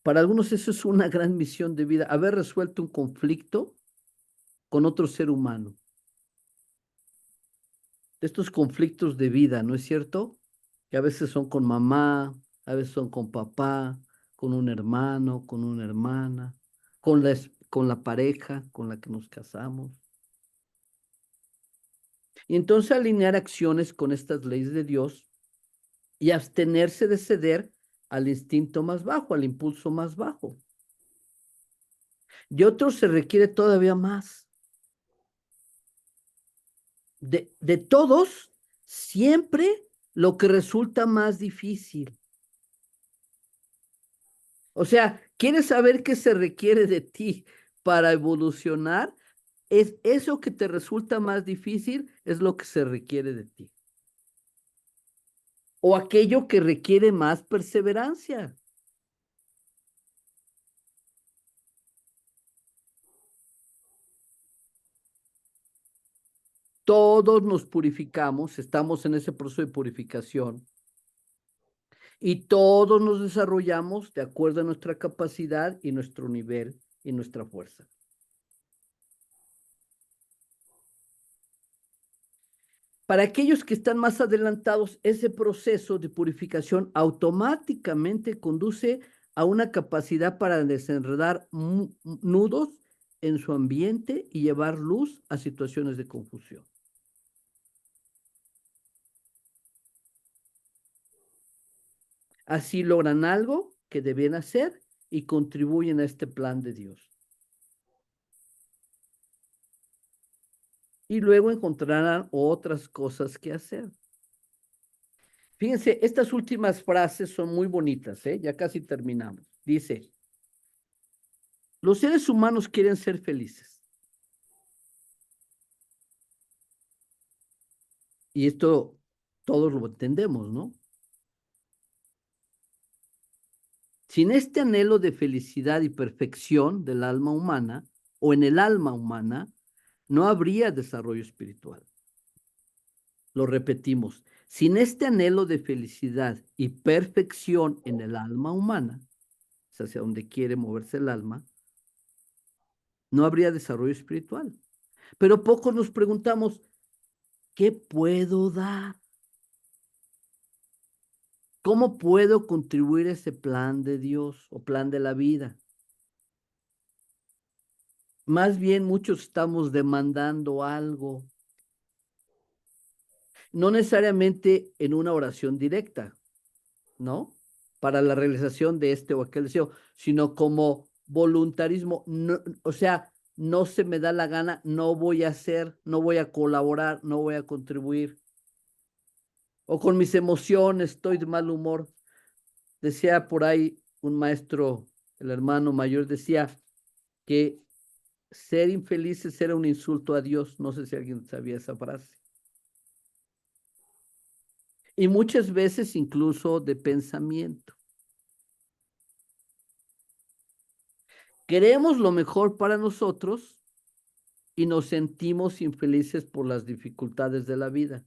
S1: Para algunos eso es una gran misión de vida, haber resuelto un conflicto con otro ser humano. Estos conflictos de vida, ¿no es cierto? Que a veces son con mamá, a veces son con papá, con un hermano, con una hermana, con la pareja con la que nos casamos. Y entonces alinear acciones con estas leyes de Dios y abstenerse de ceder al instinto más bajo, al impulso más bajo. De otros se requiere todavía más. De todos, siempre lo que resulta más difícil. O sea, ¿quieres saber qué se requiere de ti para evolucionar? Es eso que te resulta más difícil, es lo que se requiere de ti. O aquello que requiere más perseverancia. Todos nos purificamos, estamos en ese proceso de purificación y todos nos desarrollamos de acuerdo a nuestra capacidad y nuestro nivel y nuestra fuerza. Para aquellos que están más adelantados, ese proceso de purificación automáticamente conduce a una capacidad para desenredar nudos en su ambiente y llevar luz a situaciones de confusión. Así logran algo que deben hacer y contribuyen a este plan de Dios. Y luego encontrarán otras cosas que hacer. Fíjense, estas últimas frases son muy bonitas, ¿eh? Ya casi terminamos. Dice, los seres humanos quieren ser felices. Y esto todos lo entendemos, ¿no? Sin este anhelo de felicidad y perfección del alma humana o en el alma humana, no habría desarrollo espiritual. Lo repetimos, sin este anhelo de felicidad y perfección en el alma humana, es hacia donde quiere moverse el alma, no habría desarrollo espiritual. Pero pocos nos preguntamos, ¿qué puedo dar? ¿Cómo puedo contribuir a ese plan de Dios o plan de la vida? Más bien muchos estamos demandando algo, no necesariamente en una oración directa, ¿no? Para la realización de este o aquel deseo, sino como voluntarismo, o sea, no se me da la gana, no voy a hacer, no voy a colaborar, no voy a contribuir. O con mis emociones, estoy de mal humor. Decía por ahí un maestro, el hermano mayor, decía que ser infelices era un insulto a Dios. No sé si alguien sabía esa frase. Y muchas veces incluso de pensamiento. Queremos lo mejor para nosotros y nos sentimos infelices por las dificultades de la vida.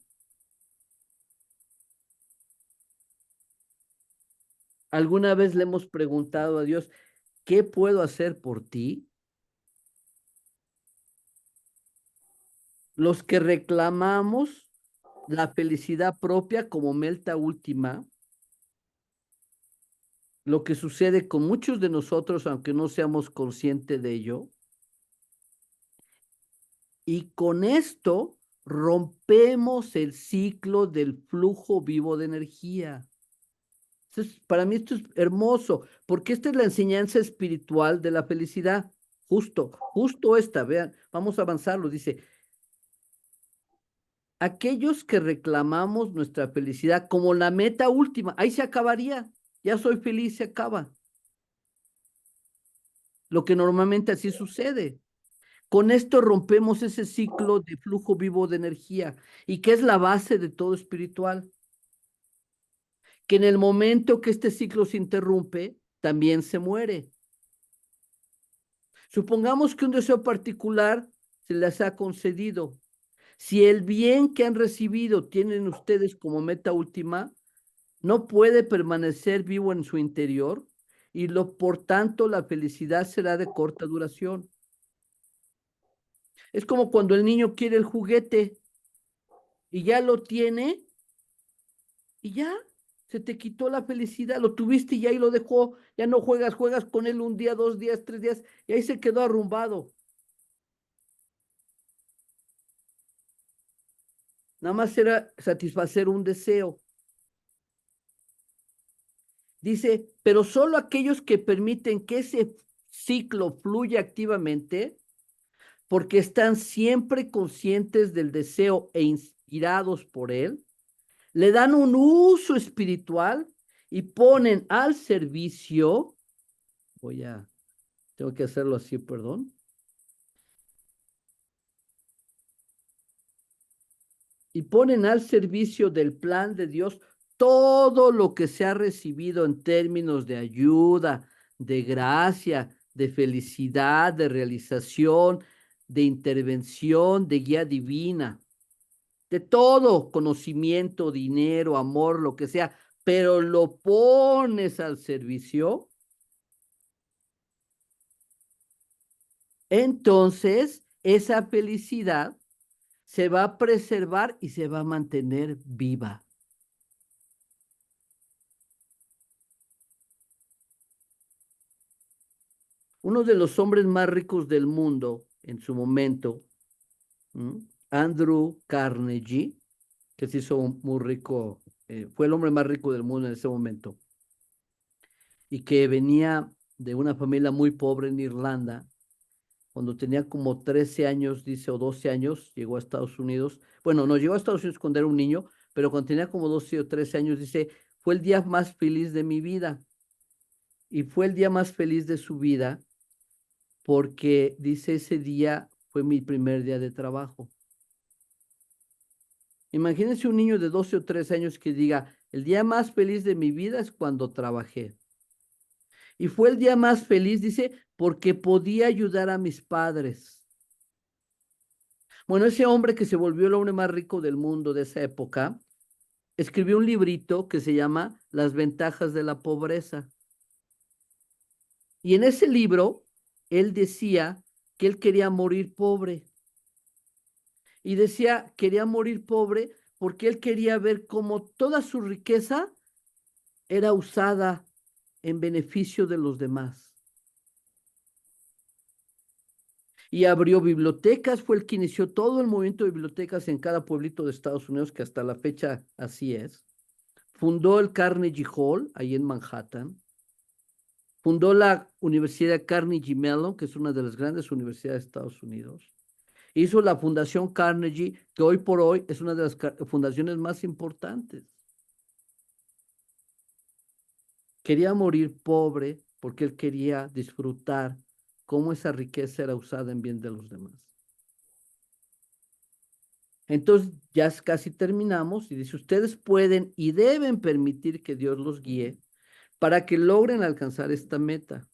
S1: ¿Alguna vez le hemos preguntado a Dios, ¿qué puedo hacer por ti? Los que reclamamos la felicidad propia como meta última, lo que sucede con muchos de nosotros, aunque no seamos conscientes de ello, y con esto rompemos el ciclo del flujo vivo de energía. Entonces, para mí esto es hermoso, porque esta es la enseñanza espiritual de la felicidad. Justo esta, vean, vamos a avanzarlo. Dice, aquellos que reclamamos nuestra felicidad como la meta última, ahí se acabaría. Ya soy feliz, se acaba. Lo que normalmente así sucede. Con esto rompemos ese ciclo de flujo vivo de energía y que es la base de todo espiritual. Que en el momento que este ciclo se interrumpe, también se muere. Supongamos que un deseo particular se les ha concedido. Si el bien que han recibido tienen ustedes como meta última, no puede permanecer vivo en su interior y por tanto la felicidad será de corta duración. Es como cuando el niño quiere el juguete y ya lo tiene y ya se te quitó la felicidad, lo tuviste y ya ahí lo dejó, ya no juegas con él un día, 2 días, 3 días y ahí se quedó arrumbado. Nada más era satisfacer un deseo. Dice, pero solo aquellos que permiten que ese ciclo fluya activamente, porque están siempre conscientes del deseo e inspirados por él, le dan un uso espiritual y ponen al servicio, tengo que hacerlo así, perdón, y ponen al servicio del plan de Dios todo lo que se ha recibido en términos de ayuda, de gracia, de felicidad, de realización, de intervención, de guía divina, de todo, conocimiento, dinero, amor, lo que sea, pero lo pones al servicio, entonces esa felicidad se va a preservar y se va a mantener viva. Uno de los hombres más ricos del mundo en su momento, Andrew Carnegie, que se hizo muy rico, fue el hombre más rico del mundo en ese momento, y que venía de una familia muy pobre en Irlanda. Cuando tenía como 13 años, dice, o 12 años, llegó a Estados Unidos. Bueno, no llegó a Estados Unidos cuando era un niño, pero cuando tenía como 12 o 13 años, dice, fue el día más feliz de mi vida. Y fue el día más feliz de su vida porque, dice, ese día fue mi primer día de trabajo. Imagínense un niño de 12 o 13 años que diga, el día más feliz de mi vida es cuando trabajé. Y fue el día más feliz, dice, porque podía ayudar a mis padres. Bueno, ese hombre que se volvió el hombre más rico del mundo de esa época, escribió un librito que se llama Las ventajas de la pobreza. Y en ese libro, él decía que él quería morir pobre. Y decía, quería morir pobre porque él quería ver cómo toda su riqueza era usada en beneficio de los demás. Y abrió bibliotecas, fue el que inició todo el movimiento de bibliotecas en cada pueblito de Estados Unidos, que hasta la fecha así es. Fundó el Carnegie Hall, ahí en Manhattan. Fundó la Universidad Carnegie Mellon, que es una de las grandes universidades de Estados Unidos. Hizo la Fundación Carnegie, que hoy por hoy es una de las fundaciones más importantes. Quería morir pobre porque él quería disfrutar cómo esa riqueza era usada en bien de los demás. Entonces, ya casi terminamos y dice, ustedes pueden y deben permitir que Dios los guíe para que logren alcanzar esta meta.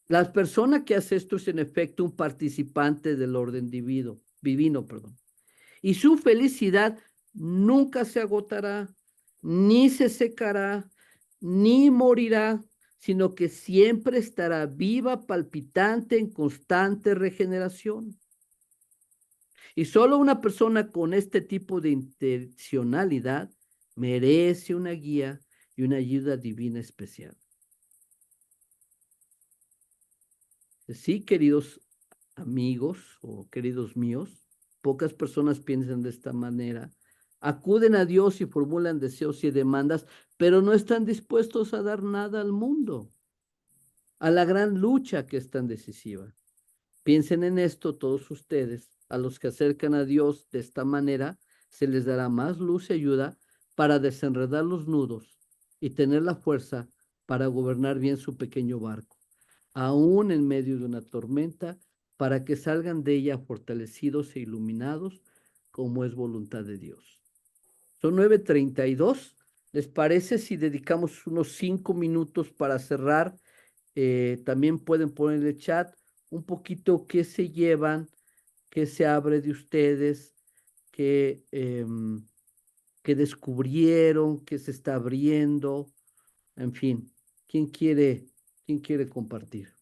S1: La persona que hace esto es en efecto un participante del orden divino, perdón. Y su felicidad nunca se agotará, ni se secará, ni morirá, sino que siempre estará viva, palpitante, en constante regeneración. Y solo una persona con este tipo de intencionalidad merece una guía y una ayuda divina especial. Sí, queridos amigos o queridos míos, pocas personas piensan de esta manera, Acuden a Dios y formulan deseos y demandas, pero no están dispuestos a dar nada al mundo, a la gran lucha que es tan decisiva. Piensen en esto todos ustedes, a los que acercan a Dios de esta manera, se les dará más luz y ayuda para desenredar los nudos y tener la fuerza para gobernar bien su pequeño barco, aún en medio de una tormenta, para que salgan de ella fortalecidos e iluminados, como es voluntad de Dios. Son 9:32. ¿Les parece si dedicamos unos 5 minutos para cerrar? También pueden poner en el chat un poquito qué se llevan, qué se abre de ustedes, qué descubrieron, qué se está abriendo, en fin. ¿Quién quiere compartir?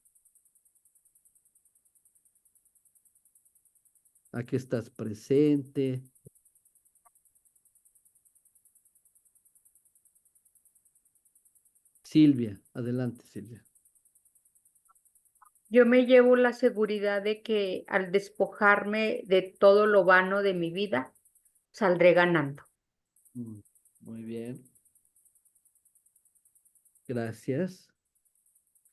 S1: Aquí estás presente. Silvia, adelante, Silvia.
S2: Yo me llevo la seguridad de que al despojarme de todo lo vano de mi vida, saldré ganando.
S1: Muy bien. Gracias.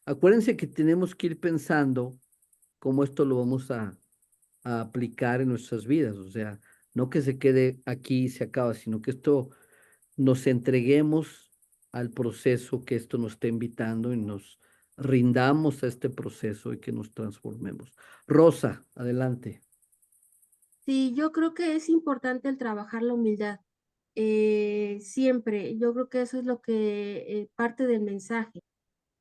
S1: Acuérdense que tenemos que ir pensando cómo esto lo vamos a aplicar en nuestras vidas. O sea, no que se quede aquí y se acaba, sino que esto nos entreguemos al proceso que esto nos está invitando y nos rindamos a este proceso y que nos transformemos. Rosa, adelante.
S6: Sí, yo creo que es importante el trabajar la humildad. Siempre, yo creo que eso es lo que parte del mensaje.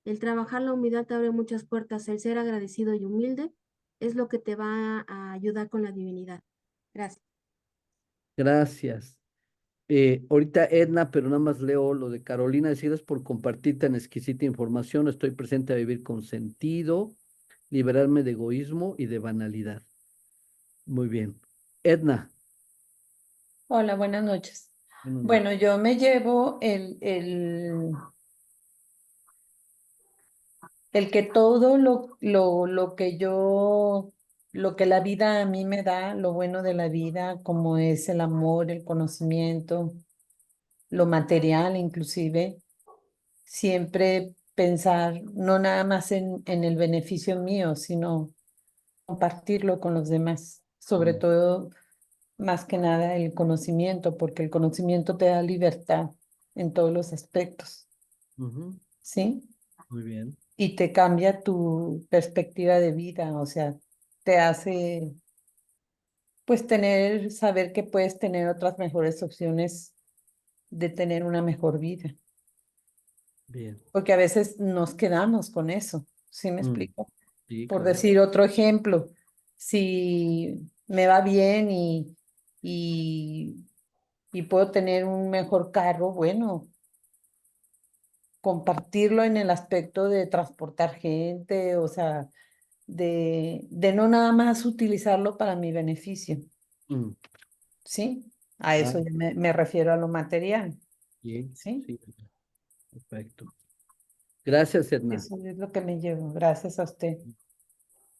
S6: El trabajar la humildad te abre muchas puertas. El ser agradecido y humilde es lo que te va a ayudar con la divinidad. Gracias.
S1: Gracias. Ahorita Edna, pero nada más leo lo de Carolina. Decidas por compartir tan exquisita información. Estoy presente a vivir con sentido, liberarme de egoísmo y de banalidad. Muy bien. Edna.
S7: Hola, buenas noches.
S1: Buenas noches.
S7: Bueno, yo me llevo el que todo lo que la vida a mí me da, lo bueno de la vida, como es el amor, el conocimiento, lo material inclusive, siempre pensar no nada más en el beneficio mío, sino compartirlo con los demás, sobre todo, más que nada, el conocimiento, porque el conocimiento te da libertad en todos los aspectos,
S1: Ujú,
S7: ¿sí?
S1: muy bien.
S7: Y te cambia tu perspectiva de vida, o sea, te hace, pues, saber que puedes tener otras mejores opciones de tener una mejor vida,
S1: Bien.
S7: porque a veces nos quedamos con eso, ¿sí me
S1: Mm,
S7: explico?
S1: sí,
S7: Por
S1: claro.
S7: decir otro ejemplo, si me va bien y, y puedo tener un mejor carro, bueno, compartirlo en el aspecto de transportar gente, o sea, de no nada más utilizarlo para mi beneficio,
S1: Mm,
S7: ¿sí? A
S1: ah,
S7: eso yo me refiero a lo material,
S1: bien,
S7: ¿sí?
S1: sí, perfecto. Gracias, Edna.
S7: Eso es lo que me llevo. Gracias a usted.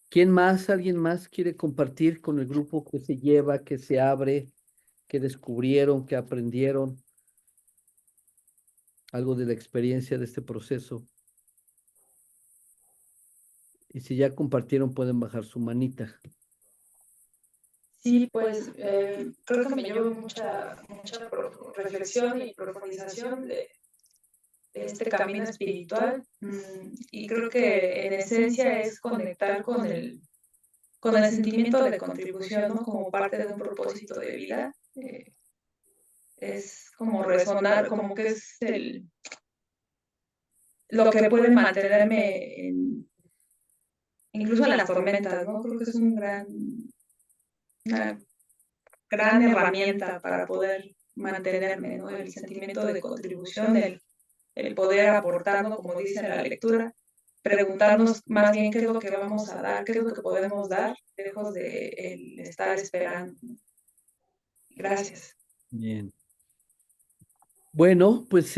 S1: ¿Quién más, alguien más quiere compartir con el grupo que se lleva, que se abre, que descubrieron, que aprendieron algo de la experiencia de este proceso? Y si ya compartieron, pueden bajar su manita.
S3: Sí, pues creo que me llevo mucha reflexión y profundización de este camino espiritual, y creo que en esencia es conectar con el sentimiento de contribución, ¿no? Como parte de un propósito de vida. Es como resonar, como que es lo que puede mantenerme incluso en las tormentas, ¿no? Creo que es una gran herramienta para poder mantenerme, ¿no? El sentimiento de contribución, el poder aportar, ¿no? Como dice la lectura, preguntarnos más bien qué es lo que vamos a dar, qué es lo que podemos dar, lejos de el estar esperando. Gracias.
S1: Bien. Bueno, pues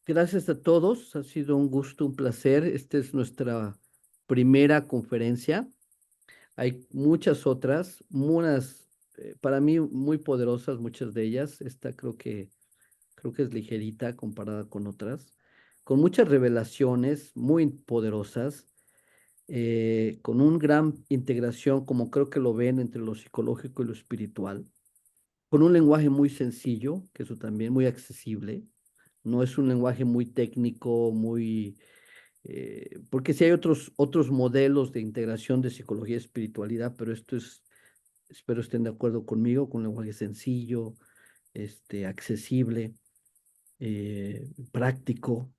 S1: gracias a todos. Ha sido un gusto, un placer. Esta es nuestra primera conferencia. Hay muchas otras, unas para mí muy poderosas, muchas de ellas. Esta creo que es ligerita comparada con otras, con muchas revelaciones muy poderosas, con una gran integración, como creo que lo ven, entre lo psicológico y lo espiritual, con un lenguaje muy sencillo, que eso también muy accesible. No es un lenguaje muy técnico, porque sí hay otros modelos de integración de psicología y espiritualidad, pero esto es, espero estén de acuerdo conmigo, con un lenguaje sencillo, accesible, práctico.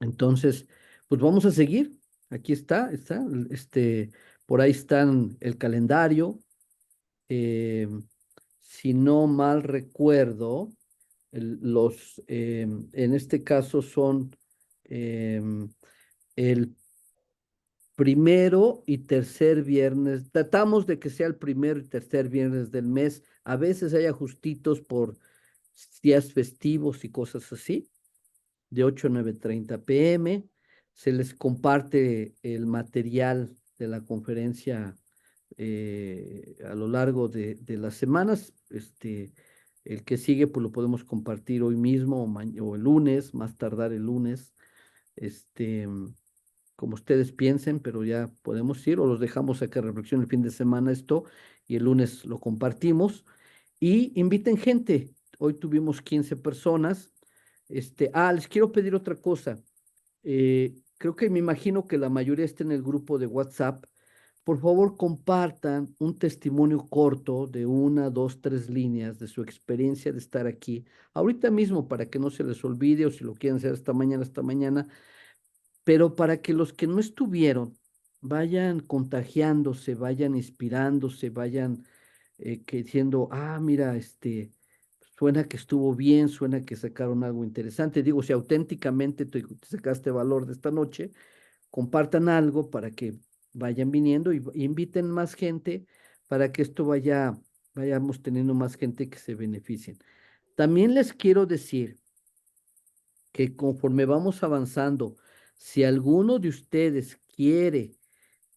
S1: Entonces, pues vamos a seguir. Aquí está, por ahí están el calendario. eh, si no mal recuerdo, en este caso son em, el primero y tercer viernes. Tratamos de que sea el primero y tercer viernes del mes. A veces hay ajustitos por días festivos y cosas así, de 8 a 9:30 p.m. Se les comparte el material de la conferencia a lo largo de las semanas. El que sigue, pues lo podemos compartir hoy mismo o el lunes, más tardar el lunes, este, como ustedes piensen, pero ya podemos ir o los dejamos a que reflexione el fin de semana esto y el lunes lo compartimos. Y inviten gente. Hoy tuvimos 15 personas. Les quiero pedir otra cosa. Creo que me imagino que la mayoría está en el grupo de WhatsApp. Por favor, compartan un testimonio corto de 1, 2, 3 líneas de su experiencia de estar aquí. Ahorita mismo, para que no se les olvide, o si lo quieren hacer esta mañana, pero para que los que no estuvieron vayan contagiándose, vayan inspirándose, vayan diciendo, mira, suena que estuvo bien, suena que sacaron algo interesante. Digo, si auténticamente te sacaste valor de esta noche, compartan algo para que vayan viniendo y inviten más gente para que esto vayamos teniendo más gente que se beneficien. También les quiero decir que conforme vamos avanzando, si alguno de ustedes quiere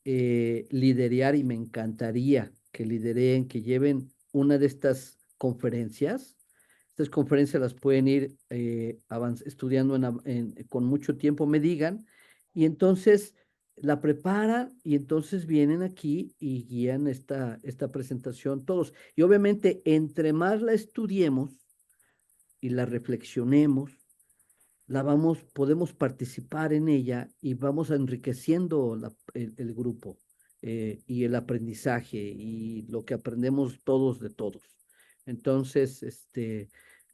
S1: liderear, y me encantaría que lideren, que lleven una de estas conferencias las pueden ir estudiando con mucho tiempo, me digan, y entonces la preparan y entonces vienen aquí y guían esta presentación todos. Y obviamente, entre más la estudiemos y la reflexionemos, podemos participar en ella y vamos enriqueciendo el grupo y el aprendizaje y lo que aprendemos todos de todos. Entonces,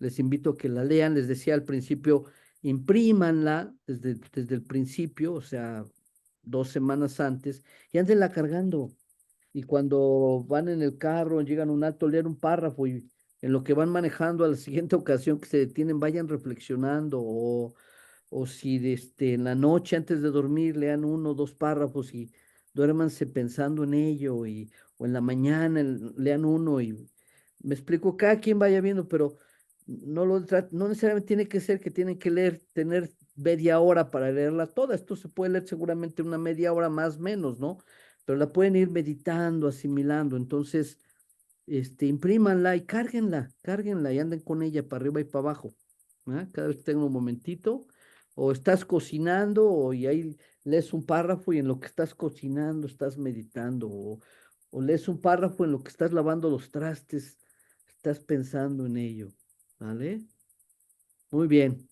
S1: les invito a que la lean. Les decía al principio, imprímanla desde el principio, o sea, 2 semanas antes, y ándenla cargando. Y cuando van en el carro, llegan a un alto, leer un párrafo y en lo que van manejando a la siguiente ocasión que se detienen, vayan reflexionando o si en la noche antes de dormir lean 1 o 2 párrafos y duérmanse pensando en ello o en la mañana lean uno y me explico, cada quien vaya viendo, pero no necesariamente tiene que ser que tienen que tener media hora para leerla toda. Esto se puede leer seguramente una media hora más, menos, ¿no? Pero la pueden ir meditando, asimilando. Entonces, imprímanla y cárguenla y anden con ella para arriba y para abajo. Cada vez que tengan un momentito, o estás cocinando, y ahí lees un párrafo y en lo que estás cocinando estás meditando, o lees un párrafo en lo que estás lavando los trastes, estás pensando en ello, ¿vale? Muy bien.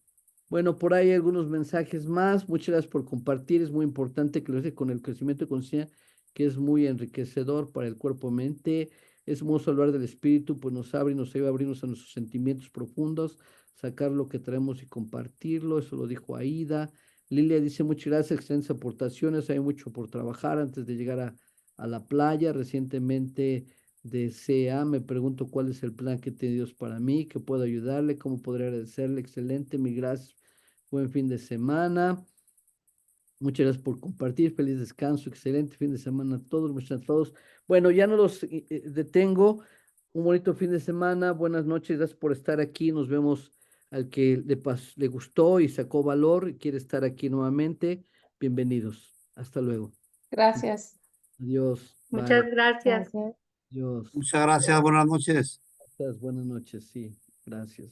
S1: Bueno, por ahí hay algunos mensajes más. Muchas gracias por compartir. Es muy importante que lo deje con el crecimiento de conciencia, que es muy enriquecedor para el cuerpo-mente. Es hermoso hablar del espíritu, pues nos abre y nos ayuda a abrirnos a nuestros sentimientos profundos, sacar lo que traemos y compartirlo. Eso lo dijo Aida. Lilia dice, muchas gracias, excelentes aportaciones. Hay mucho por trabajar antes de llegar a la playa. Recientemente desea, me pregunto cuál es el plan que tiene Dios para mí, qué puedo ayudarle, cómo podría agradecerle. Excelente, mi gracias. Buen fin de semana. Muchas gracias por compartir. Feliz descanso. Excelente fin de semana a todos. Muchas gracias a todos. Bueno, ya no los detengo. Un bonito fin de semana. Buenas noches. Gracias por estar aquí. Nos vemos al que le gustó y sacó valor y quiere estar aquí nuevamente. Bienvenidos. Hasta luego.
S7: Gracias.
S1: Adiós. Bye.
S2: Muchas gracias.
S4: Gracias.
S1: Dios.
S5: Muchas gracias, buenas noches.
S1: Gracias, buenas noches, sí, gracias.